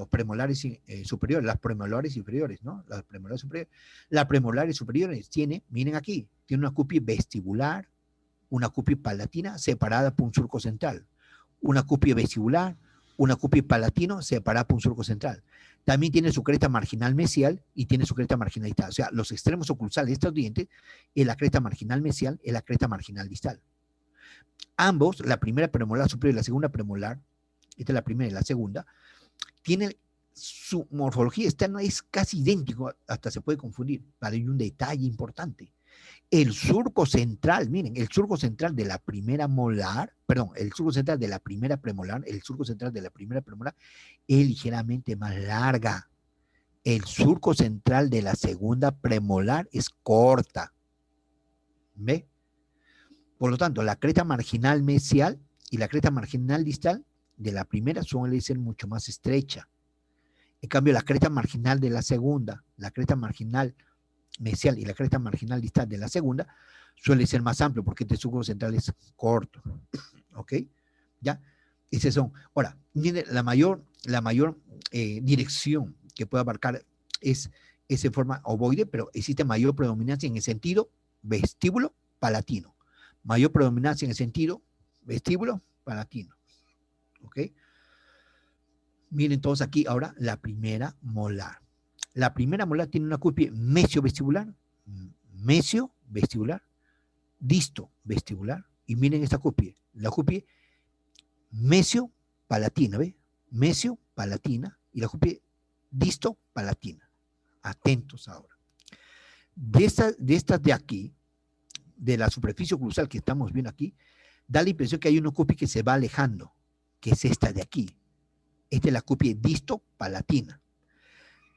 premolares superiores, las premolares inferiores, ¿no? Las premolares superiores. Las premolares superiores miren aquí, tiene una cúpula vestibular, una cúpula palatina separada por un surco central. Una cúpula vestibular, una cúpula palatino separada por un surco central. También tiene su cresta marginal mesial y tiene su cresta marginal distal. O sea, los extremos oclusales de estos dientes es la cresta marginal mesial, es la cresta marginal distal. Ambos, la primera premolar superior y la segunda premolar, esta es la primera y la segunda, tienen su morfología externa es casi idéntico, hasta se puede confundir, pero hay un detalle importante. El surco central, miren, el surco central de la primera molar, perdón, el surco central de la primera premolar, el surco central de la primera premolar es ligeramente más larga. El surco central de la segunda premolar es corta. ¿Ve? Por lo tanto, la cresta marginal mesial y la cresta marginal distal de la primera suele ser mucho más estrecha. En cambio, la cresta marginal de la segunda, la cresta marginal mesial y la cresta marginal distal de la segunda suele ser más amplio porque este surco central es corto. ¿Ok? ¿Ya? Esos son. Ahora, la mayor dirección que puede abarcar es en forma ovoide, pero existe mayor predominancia en el sentido vestíbulo palatino. Mayor predominancia en el sentido vestíbulo palatino. ¿Ok? Miren todos aquí ahora la primera molar. La primera molar tiene una cúpula mesio-vestibular, disto-vestibular, y miren esta cúpula, la cúpula mesio-palatina, ¿ve? Mesio-palatina y la cúpula disto-palatina. Atentos ahora. De estas de aquí, de la superficie oclusal que estamos viendo aquí, da la impresión que hay una cúpula que se va alejando, que es esta de aquí. Esta es la cúpula disto-palatina.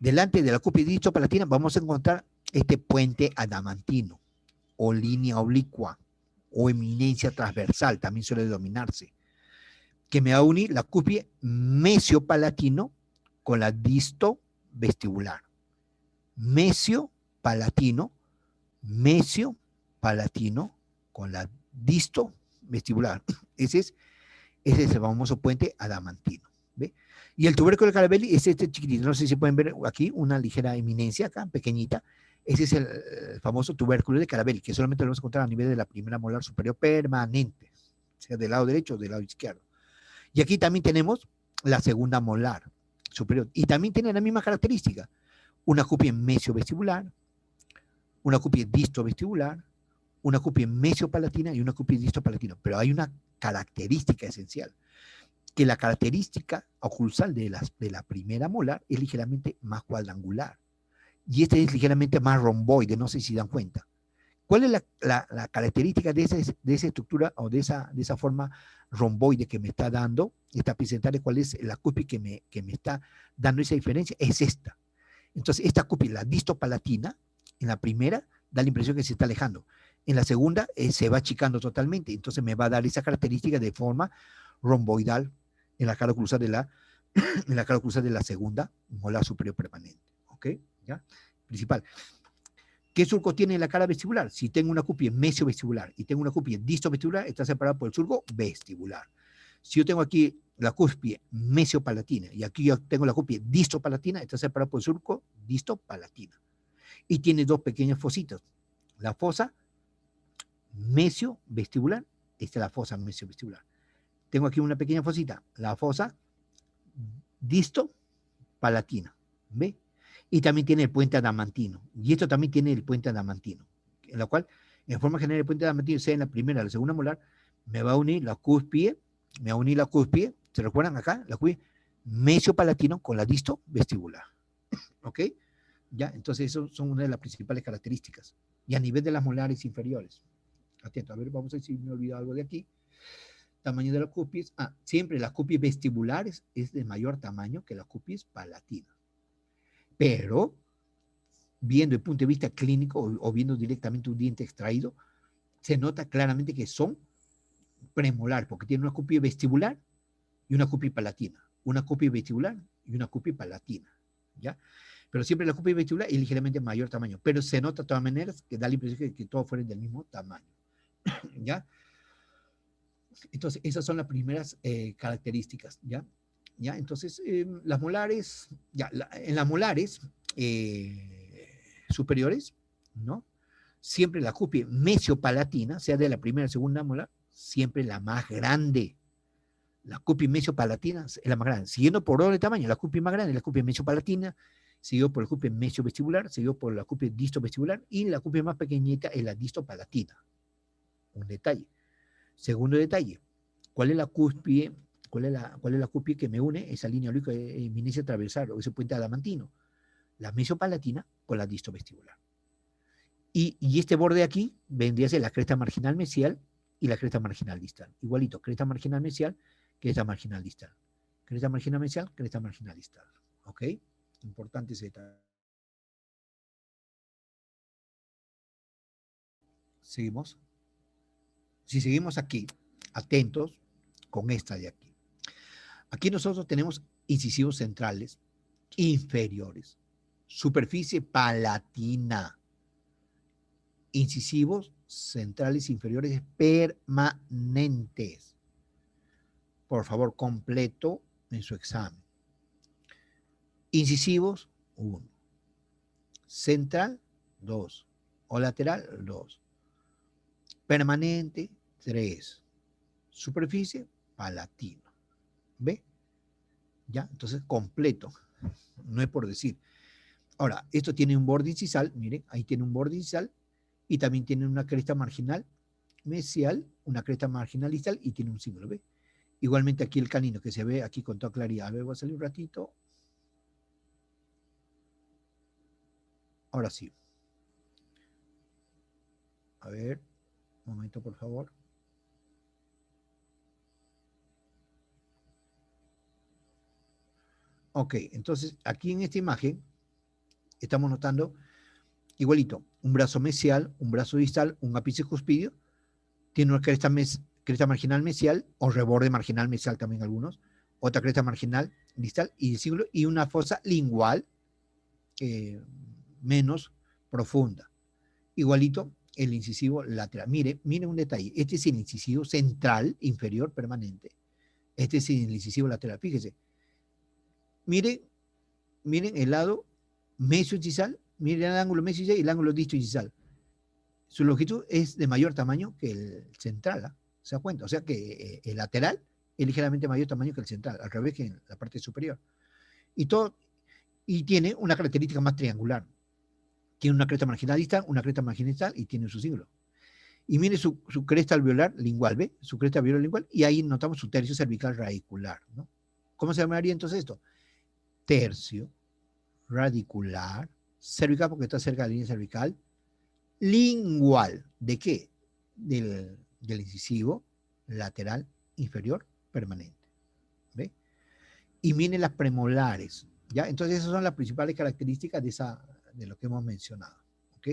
Delante de la cúpula disto-palatina vamos a encontrar este puente adamantino, o línea oblicua, o eminencia transversal, también suele denominarse, que me va a unir la cúpula mesio-palatino con la disto-vestibular. Mesio-palatino con la disto-vestibular. Ese es el famoso puente adamantino. ¿Ve? Y el tubérculo de Carabelli es este chiquitito. No sé si pueden ver aquí una ligera eminencia acá, pequeñita. Ese es el famoso tubérculo de Carabelli, que solamente lo vamos a encontrar a nivel de la primera molar superior permanente, sea del lado derecho o del lado izquierdo. Y aquí también tenemos la segunda molar superior. Y también tiene la misma característica. Una cúpula mesio-vestibular, una cúpula disto-vestibular, una cúpula mesio-palatina y una cúpula disto-palatina. Pero hay una característica esencial, que la característica oclusal de la primera molar es ligeramente más cuadrangular. y este es ligeramente más romboide, no sé si dan cuenta. ¿Cuál es la característica de esa estructura o de esa forma romboide que me está dando esta epicentral? ¿Cuál es la cúspide que me está dando esa diferencia? Es esta. Entonces, esta cúspide, la distopalatina, en la primera da la impresión que se está alejando. En la segunda se va achicando totalmente. Entonces me va a dar esa característica de forma romboidal en la cara cruzada en la cara cruzada de la segunda molar superior permanente. ¿Ok? ¿Ya? Principal. ¿Qué surco tiene la cara vestibular? Si tengo una cúspide mesiovestibular y tengo una cúspide distovestibular, está separada por el surco vestibular. Si yo tengo aquí la cúspide mesiopalatina y aquí yo tengo la cúspide distopalatina, está separada por el surco distopalatina. Y tiene dos pequeñas fositas. La fosa mesiovestibular, esta es la fosa mesiovestibular. Tengo aquí una pequeña fosita, la fosa distopalatina. ¿Ve? Y también tiene el puente adamantino. Y esto también tiene el puente adamantino, en la cual, en forma general, el puente adamantino, sea en la primera o la segunda molar, me va a unir la cúspide, ¿se recuerdan acá? La cúspide mesiopalatino con la disto vestibular. ¿Ok? Ya, entonces, eso son una de las principales características. Y a nivel de las molares inferiores. Atento, a ver, vamos a ver si me he olvidado algo de aquí. Tamaño de las cúspides. Siempre las cúspides vestibulares es de mayor tamaño que las cúspides palatinas. Pero, viendo el punto de vista clínico o viendo directamente un diente extraído, se nota claramente que son premolar, porque tiene una cúspide vestibular y una cúspide palatina. Una cúspide vestibular y una cúspide palatina. ¿Ya? Pero siempre la cúspide vestibular es ligeramente mayor tamaño. Pero se nota de todas maneras que da la impresión de que todos fueron del mismo tamaño. ¿Ya? Entonces, esas son las primeras características. ¿Ya? ¿Ya? Entonces, las molares, en las molares superiores, ¿no? Siempre la cúspide mesiopalatina, sea de la primera o segunda molar, siempre la más grande. La cúspide mesiopalatina es la más grande. Siguiendo por orden de tamaño, la cúspide más grande es la cúspide mesiopalatina, seguido por la cúspide mesiovestibular, seguido por la cúspide distovestibular, y la cúspide más pequeñita es la distopalatina. Un detalle. Segundo detalle, ¿cuál es la cúspide? ¿Cuál es la cúspide que me une esa línea obliqua de eminencia transversal o ese puente adamantino? La mesiopalatina con la distovestibular. Y este borde aquí vendría a ser la cresta marginal mesial y la cresta marginal distal. Igualito, cresta marginal mesial, cresta marginal distal. Cresta marginal mesial, cresta marginal distal. ¿Ok? Importante ese detalle. Seguimos. Si seguimos aquí, atentos con esta de aquí. Aquí nosotros tenemos incisivos centrales, inferiores, superficie palatina, incisivos centrales inferiores permanentes. Por favor, completo en su examen. Incisivos, 1. Central, 2. O lateral, 2. Permanente, 3. Superficie, palatino. ¿Ve? ¿Ya? Entonces, completo. No es por decir. Ahora, esto tiene un borde incisal, miren, ahí tiene un borde incisal y también tiene una cresta marginal mesial, una cresta marginal distal y tiene un símbolo, ¿ve? Igualmente aquí el canino que se ve aquí con toda claridad. A ver, voy a salir un ratito. Ahora sí. A ver, un momento por favor. Ok, entonces aquí en esta imagen estamos notando igualito, un brazo mesial, un brazo distal, un ápice cuspidio, tiene una cresta marginal mesial o reborde marginal mesial también algunos, otra cresta marginal distal y una fosa lingual menos profunda. Igualito el incisivo lateral. Mire un detalle, este es el incisivo central inferior permanente, este es el incisivo lateral, fíjese. Miren el lado mesioincisal, miren el ángulo mesioincisal y el ángulo distoincisal. Su longitud es de mayor tamaño que el central, ¿eh? ¿Se da cuenta? O sea que el lateral es ligeramente mayor tamaño que el central, al revés que en la parte superior. Y tiene una característica más triangular. Tiene una cresta marginal distal, una cresta marginal distal y tiene su siglo. Y mire su cresta alveolar lingual, ¿ve? Su cresta alveolar lingual, y ahí notamos su tercio cervical radicular, ¿no? ¿Cómo se llamaría entonces esto? Tercio radicular cervical porque está cerca de la línea cervical, lingual, ¿de qué? Del incisivo lateral inferior permanente, ¿ve? Y miren las premolares, ¿ya? Entonces esas son las principales características de lo que hemos mencionado, ¿ok?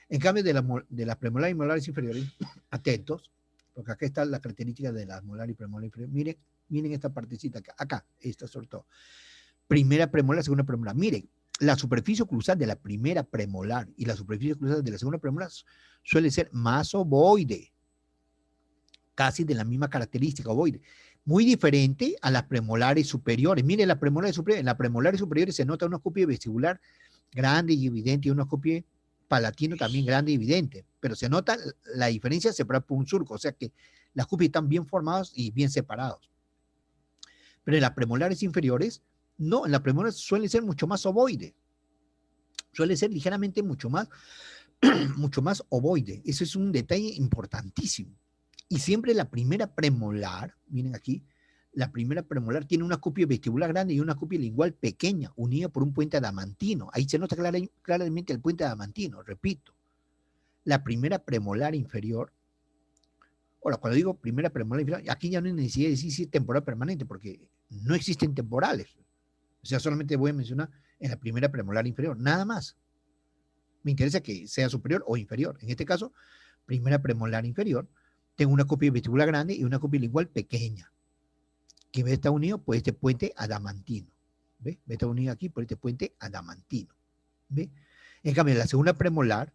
En cambio de las premolares y molares inferiores, atentos, porque acá está la característica de las molares y premolares inferiores. Miren esta partecita acá, esta sobre todo. Primera premolar, segunda premolar. Miren, la superficie oclusal de la primera premolar y la superficie oclusal de la segunda premolar suele ser más ovoide, casi de la misma característica, ovoide. Muy diferente a las premolares superiores. Miren, las premolares superiores, en las premolares superiores se nota una copia vestibular grande y evidente y una copia palatino también grande y evidente, pero se nota la diferencia separada por un surco, o sea que las cupias están bien formadas y bien separados. Pero en las premolares inferiores, no, en las premolares suele ser mucho más ovoide, suele ser ligeramente mucho más ovoide. Eso es un detalle importantísimo. Y siempre la primera premolar, miren aquí, la primera premolar tiene una cúpula vestibular grande y una cúpula lingual pequeña, unida por un puente adamantino. Ahí se nota claramente el puente adamantino, repito. La primera premolar inferior, ahora, cuando digo primera premolar inferior, aquí ya no hay necesidad de decir si es temporal permanente, porque no existen temporales. O sea, solamente voy a mencionar en la primera premolar inferior, nada más. Me interesa que sea superior o inferior. En este caso, primera premolar inferior, tengo una cúpula vestibular grande y una cúpula lingual pequeña, que está unido por este puente adamantino. ¿Ve? Está unido aquí por este puente adamantino. ¿Ve? En cambio, en la segunda premolar,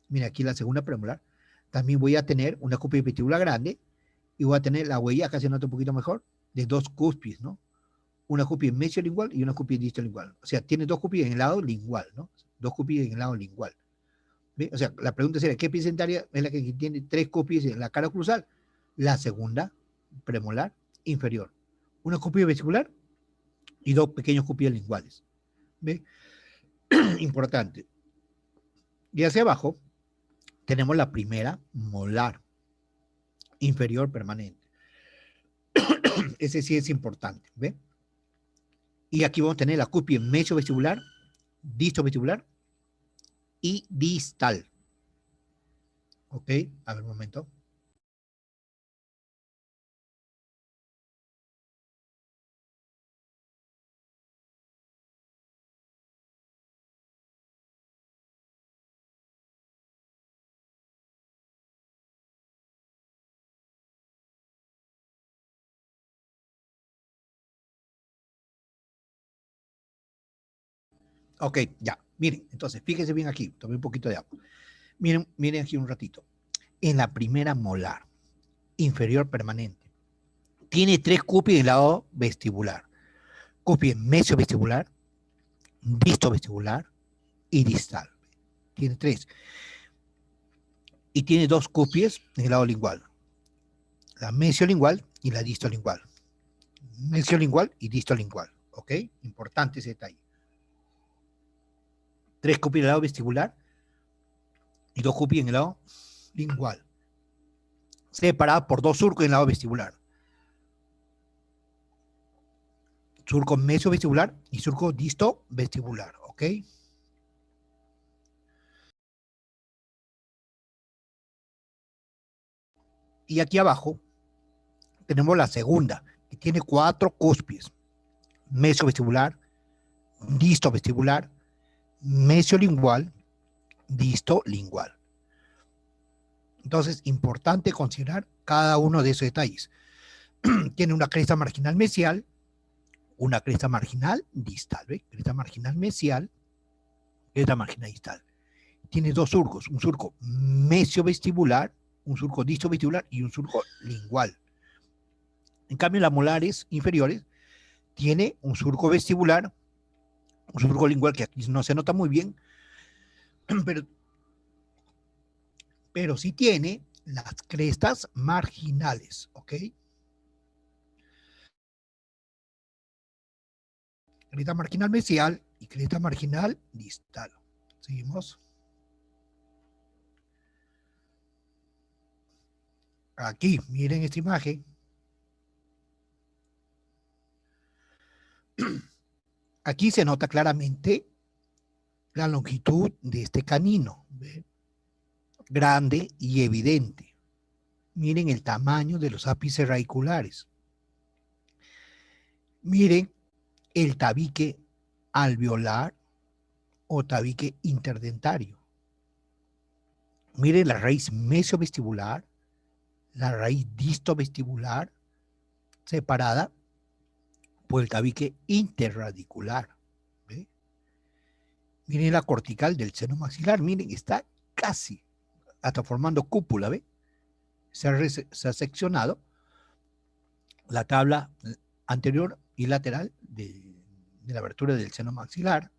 mira aquí la segunda premolar, también voy a tener una cúpula vestibular grande y voy a tener la huella, acá se nota un poquito mejor, de dos cúspides, ¿no? Una cúspide mesiolingual y una cúspide distolingual. O sea, tiene dos cúspides en el lado lingual, ¿no? Dos cúspides en el lado lingual. ¿Ve? O sea, la pregunta sería, ¿qué pieza dentaria es la que tiene tres cúspides en la cara oclusal? La segunda premolar inferior. Una cúspide vestibular y dos pequeños cúspides linguales. ¿Ve? Importante. Y hacia abajo tenemos la primera molar inferior permanente. Ese sí es importante, ¿ve? Y aquí vamos a tener la cúspide mesiovestibular, distovestibular y distal. ¿Ok? A ver un momento. Ok, ya. Miren, entonces, fíjense bien aquí. Tomé un poquito de agua. Miren aquí un ratito. En la primera molar inferior permanente, tiene tres cúspides en el lado vestibular. Cúspide mesiovestibular, distovestibular y distal. Tiene tres. Y tiene dos cúspides en el lado lingual. La mesiolingual y la distolingual. Mesiolingual y distolingual. ¿Ok? Importante ese detalle. Tres cúspides en el lado vestibular y dos cúspides en el lado lingual. Separada por dos surcos en el lado vestibular. Surco mesiovestibular y surco distovestibular. ¿Ok? Y aquí abajo tenemos la segunda, que tiene cuatro cúspides. Mesiovestibular, distovestibular, mesiolingual, distolingual. Entonces, importante considerar cada uno de esos detalles. Tiene una cresta marginal mesial, una cresta marginal distal, ¿ve? Cresta marginal mesial, cresta marginal distal. Tiene dos surcos, un surco mesiovestibular, un surco distovestibular y un surco lingual. En cambio, las molares inferiores tiene un surco vestibular, un surco lingual que aquí no se nota muy bien, pero sí tiene las crestas marginales, ¿ok? Cresta marginal mesial y cresta marginal distal. Seguimos. Aquí, miren esta imagen. Aquí se nota claramente la longitud de este canino, ¿ve? Grande y evidente. Miren el tamaño de los ápices radiculares. Miren el tabique alveolar o tabique interdentario. Miren la raíz mesiovestibular, la raíz distovestibular, separada por el tabique interradicular. ¿Ve? Miren la cortical del seno maxilar, miren, está casi hasta formando cúpula, ¿ve? Se ha seccionado la tabla anterior y lateral de la abertura del seno maxilar,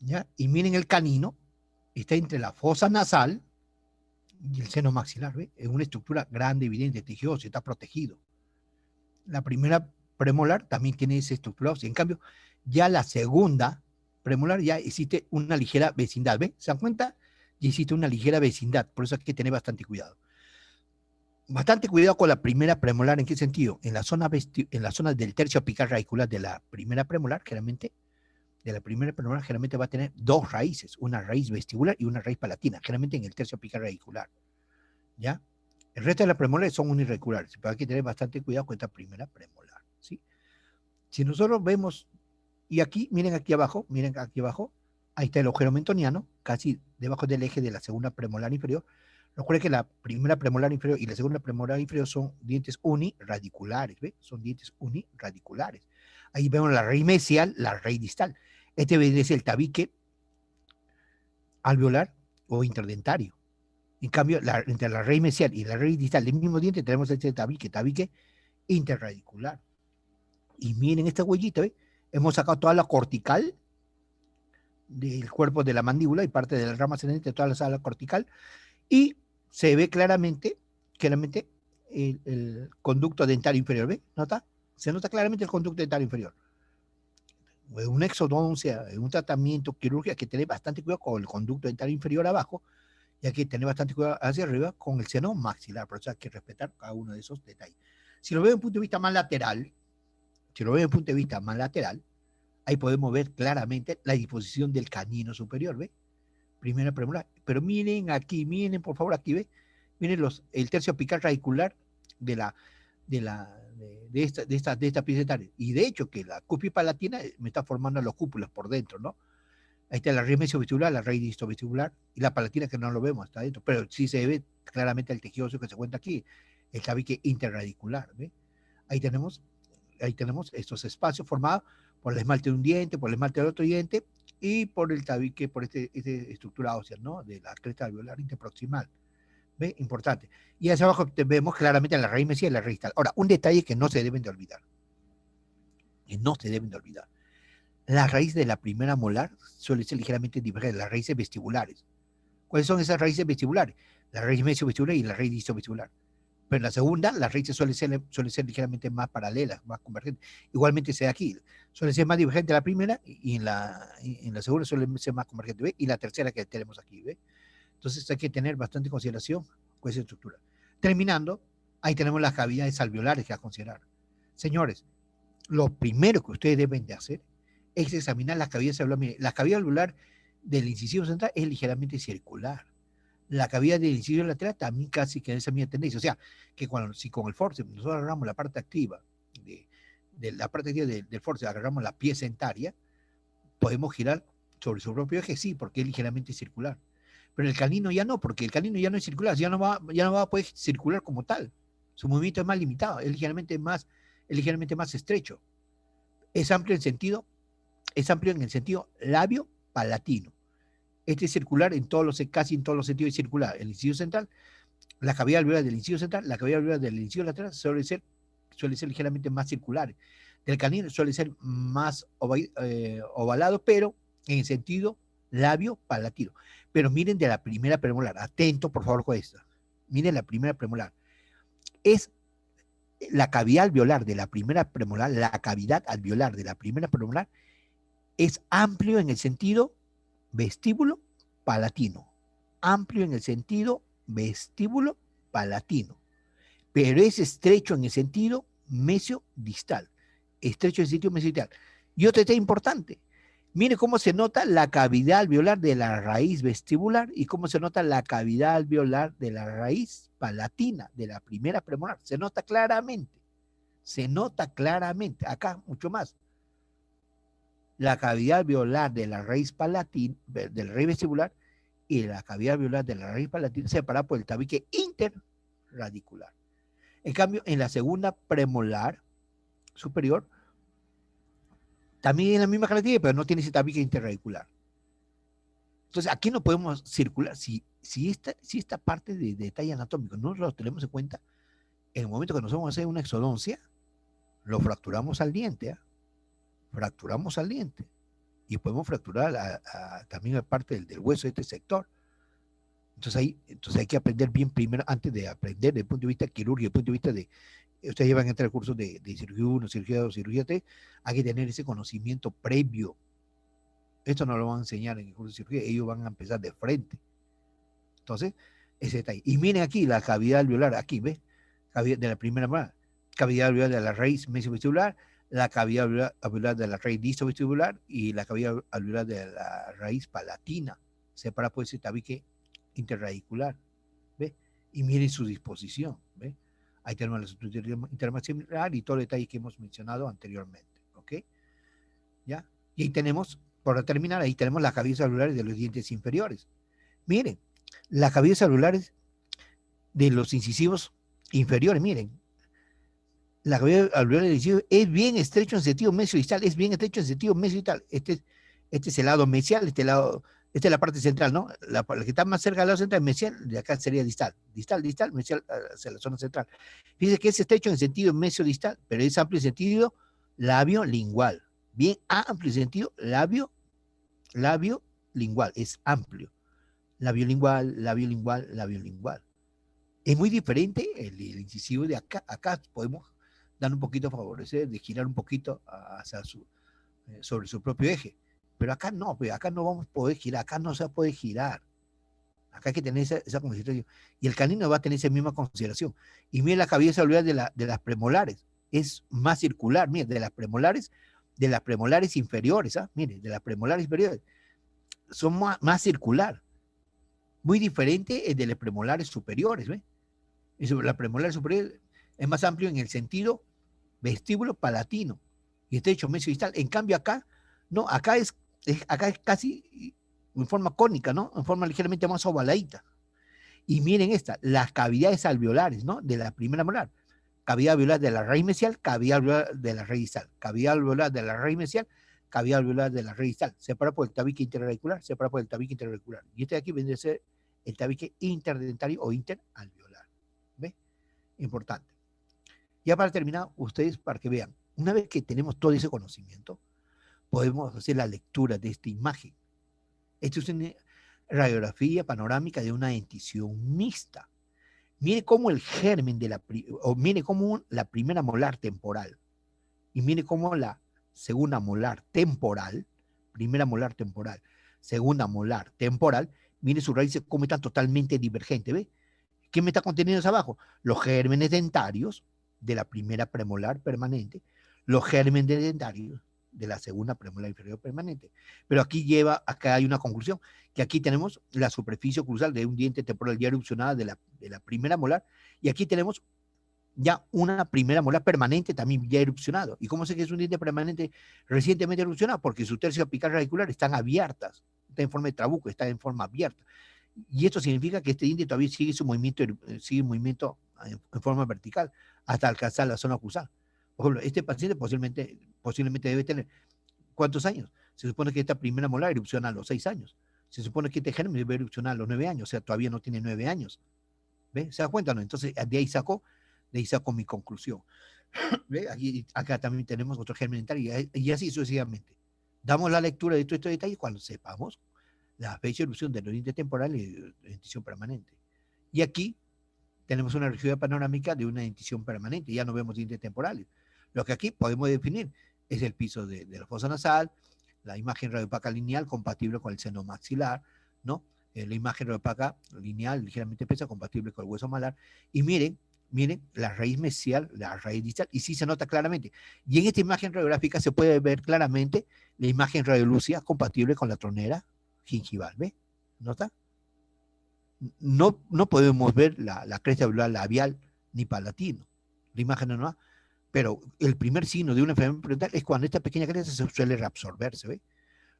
¿ya? Y miren el canino, está entre la fosa nasal y el seno maxilar, ¿ve? Es una estructura grande, evidente, tejidosa, está protegido. La primera premolar también tiene esa estructura ósea. En cambio, ya la segunda premolar ya existe una ligera vecindad, ¿ve? ¿Se dan cuenta? Ya existe una ligera vecindad, por eso hay que tener bastante cuidado. Bastante cuidado con la primera premolar, ¿en qué sentido? En la zona del tercio apical radicular de la primera premolar, generalmente va a tener dos raíces, una raíz vestibular y una raíz palatina, generalmente en el tercio apical radicular, ¿ya? El resto de las premolares son unirradiculares, pero hay que tener bastante cuidado con esta primera premolar, ¿sí? Si nosotros vemos, y aquí, miren aquí abajo, ahí está el agujero mentoniano, casi debajo del eje de la segunda premolar inferior. Recuerden que la primera premolar inferior y la segunda premolar inferior son dientes uniradiculares, ¿ve? Son dientes uniradiculares. Ahí vemos la raíz mesial, la raíz distal. Este es el tabique alveolar o interdentario. En cambio, entre la raíz mesial y la raíz distal del mismo diente tenemos este tabique interradicular. Y miren esta huellita, ¿ve? Hemos sacado toda la cortical del cuerpo de la mandíbula y parte de la rama ascendente de toda la sala cortical, y se ve claramente el conducto dentario inferior, ¿ve? ¿Nota? Se nota claramente el conducto dentario inferior. Un exodoncia, un tratamiento quirúrgico, hay que tener bastante cuidado con el conducto dentario inferior abajo, y hay que tener bastante cuidado hacia arriba con el seno maxilar, por eso hay que respetar cada uno de esos detalles. Si lo veo desde un punto de vista más lateral, ahí podemos ver claramente la disposición del canino superior, ¿ve? Primera premolar. Pero miren aquí, miren por favor aquí, ¿ve? Miren el tercio apical radicular de esta pieza dentaria. Y de hecho que la cúspide palatina me está formando los cúpulas por dentro, ¿no? Ahí está la raíz mesiovestibular, la raíz distovestibular y la palatina que no lo vemos hasta adentro, pero sí se ve claramente el tejido óseo que se encuentra aquí, el tabique interradicular, ¿ve? Ahí tenemos estos espacios formados por el esmalte de un diente, por el esmalte del otro diente y por el tabique, por esta estructura ósea, ¿no? De la cresta alveolar interproximal. ¿Ve? Importante. Y hacia abajo vemos claramente la raíz mesial y la raíz distal. Ahora, un detalle que no se deben de olvidar. La raíz de la primera molar suele ser ligeramente divergente, las raíces vestibulares. ¿Cuáles son esas raíces vestibulares? La raíz mesiovestibular y la raíz distovestibular. Pero en la segunda, las raíces suelen ser ligeramente más paralelas, más convergentes. Igualmente se da aquí. Suele ser más divergente la primera y en la segunda suele ser más convergente, ¿ve? Y la tercera que tenemos aquí, ¿ve? Entonces hay que tener bastante consideración con esa estructura. Terminando, ahí tenemos las cavidades alveolares que a considerar. Señores, lo primero que ustedes deben de hacer es examinar las cavidades alveolares. La cavidad alveolar del incisivo central es ligeramente circular. La cavidad del incisivo lateral también casi que en esa misma tendencia. O sea, que si con el forceps nosotros agarramos la parte activa del forceps, agarramos la pieza entaria, podemos girar sobre su propio eje, sí, porque es ligeramente circular. Pero el canino ya no, porque el canino ya no es circular, ya no va a poder circular como tal. Su movimiento es más limitado, es ligeramente más estrecho. Es amplio en el sentido labio-palatino. Este es circular casi en todos los sentidos, es circular. El incisivo central, la cavidad alveolar del incisivo central, la cavidad alveolar del incisivo lateral suele ser ligeramente más circular. Del canino suele ser más ovalado, pero en el sentido labio-palatino. Pero miren de la primera premolar, atento por favor con esta. Miren la primera premolar. Es la cavidad alveolar de la primera premolar, es amplio en el sentido vestíbulo palatino. Amplio en el sentido vestíbulo palatino. Pero es estrecho en el sentido mesio-distal. Estrecho en el sentido mesio-distal. Y otro detalle importante, Mire cómo se nota la cavidad alveolar de la raíz vestibular y cómo se nota la cavidad alveolar de la raíz palatina, de la primera premolar. Se nota claramente. Se nota claramente. Acá mucho más. La cavidad alveolar de la raíz palatina, del raíz vestibular y la cavidad alveolar de la raíz palatina separada por el tabique interradicular. En cambio, en la segunda premolar superior, también tiene la misma característica, pero no tiene ese tabique interradicular. Entonces, aquí no podemos circular. Si esta parte de detalle anatómico no lo tenemos en cuenta, en el momento que nos vamos a hacer una exodoncia, lo fracturamos al diente, ¿eh? Fracturamos al diente. Y podemos fracturar también parte del hueso de este sector. Entonces hay que aprender bien primero, antes de aprender desde el punto de vista quirúrgico, desde el punto de vista de, ustedes llevan a entrar al curso de cirugía 1, cirugía 2, cirugía 3, hay que tener ese conocimiento previo. Esto no lo van a enseñar en el curso de cirugía, ellos van a empezar de frente. Entonces, ese detalle. Y miren aquí la cavidad alveolar, aquí, ¿ves? Cavidad de la primera mano, cavidad alveolar de la raíz mesovestibular, la cavidad alveolar de la raíz distovestibular y la cavidad alveolar de la raíz palatina, separada por ese tabique interradicular, ¿ves? Y miren su disposición, ¿ves? Ahí tenemos la estructura intermaxilar y todo el detalle que hemos mencionado anteriormente, ¿ok? ¿Ya? Y ahí tenemos, para terminar, ahí tenemos las cavidades alveolares de los dientes inferiores. Miren, las cavidades alveolares de los incisivos inferiores, miren, la cavidad alveolar del incisivo es bien estrecho en sentido mesiodistal, es bien estrecho en sentido mesiodistal. Este es el lado mesial, esta es la parte central, ¿no? La que está más cerca del lado central, mesial, de acá sería distal. Distal, mesial, hacia la zona central. Fíjense que es estrecho en sentido mesiodistal, pero es amplio en sentido labio-lingual. Bien amplio en sentido labio-lingual, es amplio. Labio-lingual. Es muy diferente el incisivo de acá. Acá podemos dar un poquito a favorecer, de girar un poquito hacia sobre su propio eje. Pero acá no, acá no vamos a poder girar, acá no se puede girar. Acá hay que tener esa consideración. Y el canino va a tener esa misma consideración. Y miren la cavidad alveolar de las premolares. Es más circular, miren, de las premolares inferiores, ¿ah? Miren, de las premolares inferiores. Son más circular. Muy diferente de las premolares superiores, ¿ves? La premolar superior es más amplio en el sentido vestíbulo palatino y estrecho mesiodistal. En cambio acá, no, acá es casi en forma cónica, ¿no? En forma ligeramente más ovaladita. Y miren las cavidades alveolares, ¿no? De la primera molar. Cavidad alveolar de la raíz mesial, cavidad alveolar de la raíz distal. Cavidad alveolar de la raíz mesial, cavidad alveolar de la raíz distal. Separado por el tabique interradicular, separado por el tabique interradicular. Y este de aquí viene a ser el tabique interdentario o interalveolar. ¿Ve? Importante. Ya para terminar, ustedes para que vean, una vez que tenemos todo ese conocimiento, podemos hacer la lectura de esta imagen. Esto es una radiografía panorámica de una dentición mixta. Mire cómo el germen mire cómo la primera molar temporal y mire cómo la segunda molar temporal, primera molar temporal, segunda molar temporal, mire sus raíces cómo están totalmente divergentes, ¿ve? ¿Qué me está conteniendo abajo? Los gérmenes dentarios de la primera premolar permanente, los gérmenes dentarios de la segunda premolar inferior permanente. Pero acá hay una conclusión, que aquí tenemos la superficie oclusal de un diente temporal ya erupcionada de la primera molar, y aquí tenemos ya una primera molar permanente también ya erupcionado. ¿Y cómo sé que es un diente permanente recientemente erupcionado? Porque sus tercios apicales radiculares están abiertas, está en forma de trabuco, está en forma abierta. Y esto significa que este diente todavía sigue su movimiento, en forma vertical hasta alcanzar la zona oclusal. Por ejemplo, este paciente posiblemente debe tener, ¿cuántos años? Se supone que esta primera molar erupciona a los 6 años. Se supone que este germen debe erupcionar a los 9 años, o sea, todavía no tiene 9 años. ¿Ve? ¿Se da cuenta? ¿No? Entonces, de ahí saco mi conclusión. ¿Ve? Acá también tenemos otro germen dentario y así sucesivamente. Damos la lectura de todos estos detalles cuando sepamos la fecha de erupción de los dientes temporales y de dentición permanente. Y aquí tenemos una región panorámica de una dentición permanente, ya no vemos dientes temporales. Lo que aquí podemos definir es el piso de la fosa nasal, la imagen radiopaca lineal compatible con el seno maxilar, ¿no? La imagen radiopaca lineal ligeramente espesa compatible con el hueso malar. Y miren Miren, la raíz mesial, la raíz distal, y sí se nota claramente. Y en esta imagen radiográfica se puede ver claramente la imagen radiolúcida compatible con la tronera gingival, ¿ve? ¿Nota? No podemos ver la cresta alveolar labial ni palatino. La imagen no va. Pero el primer signo de una enfermedad periodontal es cuando esta pequeña cresta se suele reabsorberse, ¿ve?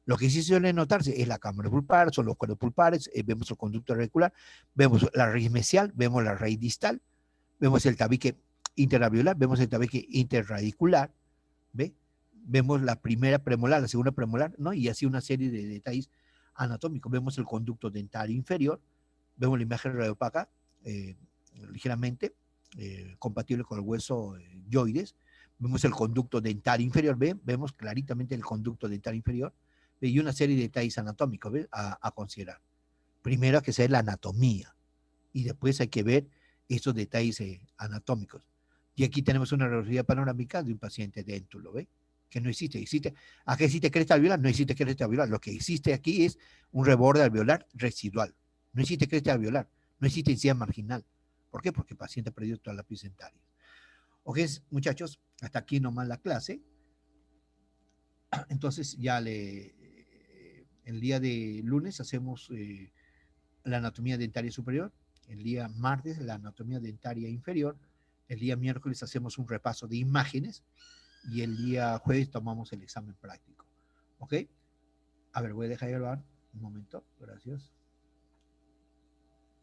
Lo que sí suele notarse es la cámara pulpar, son los cuernos pulpares, vemos el conducto radicular, vemos la raíz mesial, vemos la raíz distal, vemos el tabique interalveolar, vemos el tabique interradicular, ¿ve? Vemos la primera premolar, la segunda premolar, ¿no? Y así una serie de detalles anatómicos. Vemos el conducto dental inferior, vemos la imagen radiopaca ligeramente compatible con el hueso yoides, vemos el conducto dental inferior, ¿ve? Vemos claritamente el conducto dental inferior, ¿ve? Y una serie de detalles anatómicos, ¿ve? A considerar. Primero hay que saber la anatomía y después hay que ver esos detalles anatómicos. Y aquí tenemos una radiografía panorámica de un paciente déntulo, ¿ve? Que no existe. ¿A qué existe cresta alveolar? No existe cresta alveolar. Lo que existe aquí es un reborde alveolar residual. No existe cresta alveolar. No existe encía marginal. ¿Por qué? Porque el paciente ha perdido toda la lápiz dentaria. Ok, muchachos, hasta aquí nomás la clase. Entonces ya el día de lunes hacemos la anatomía dentaria superior, el día martes la anatomía dentaria inferior, el día miércoles hacemos un repaso de imágenes y el día jueves tomamos el examen práctico. ¿Ok? A ver, voy a dejar de grabar un momento. Gracias.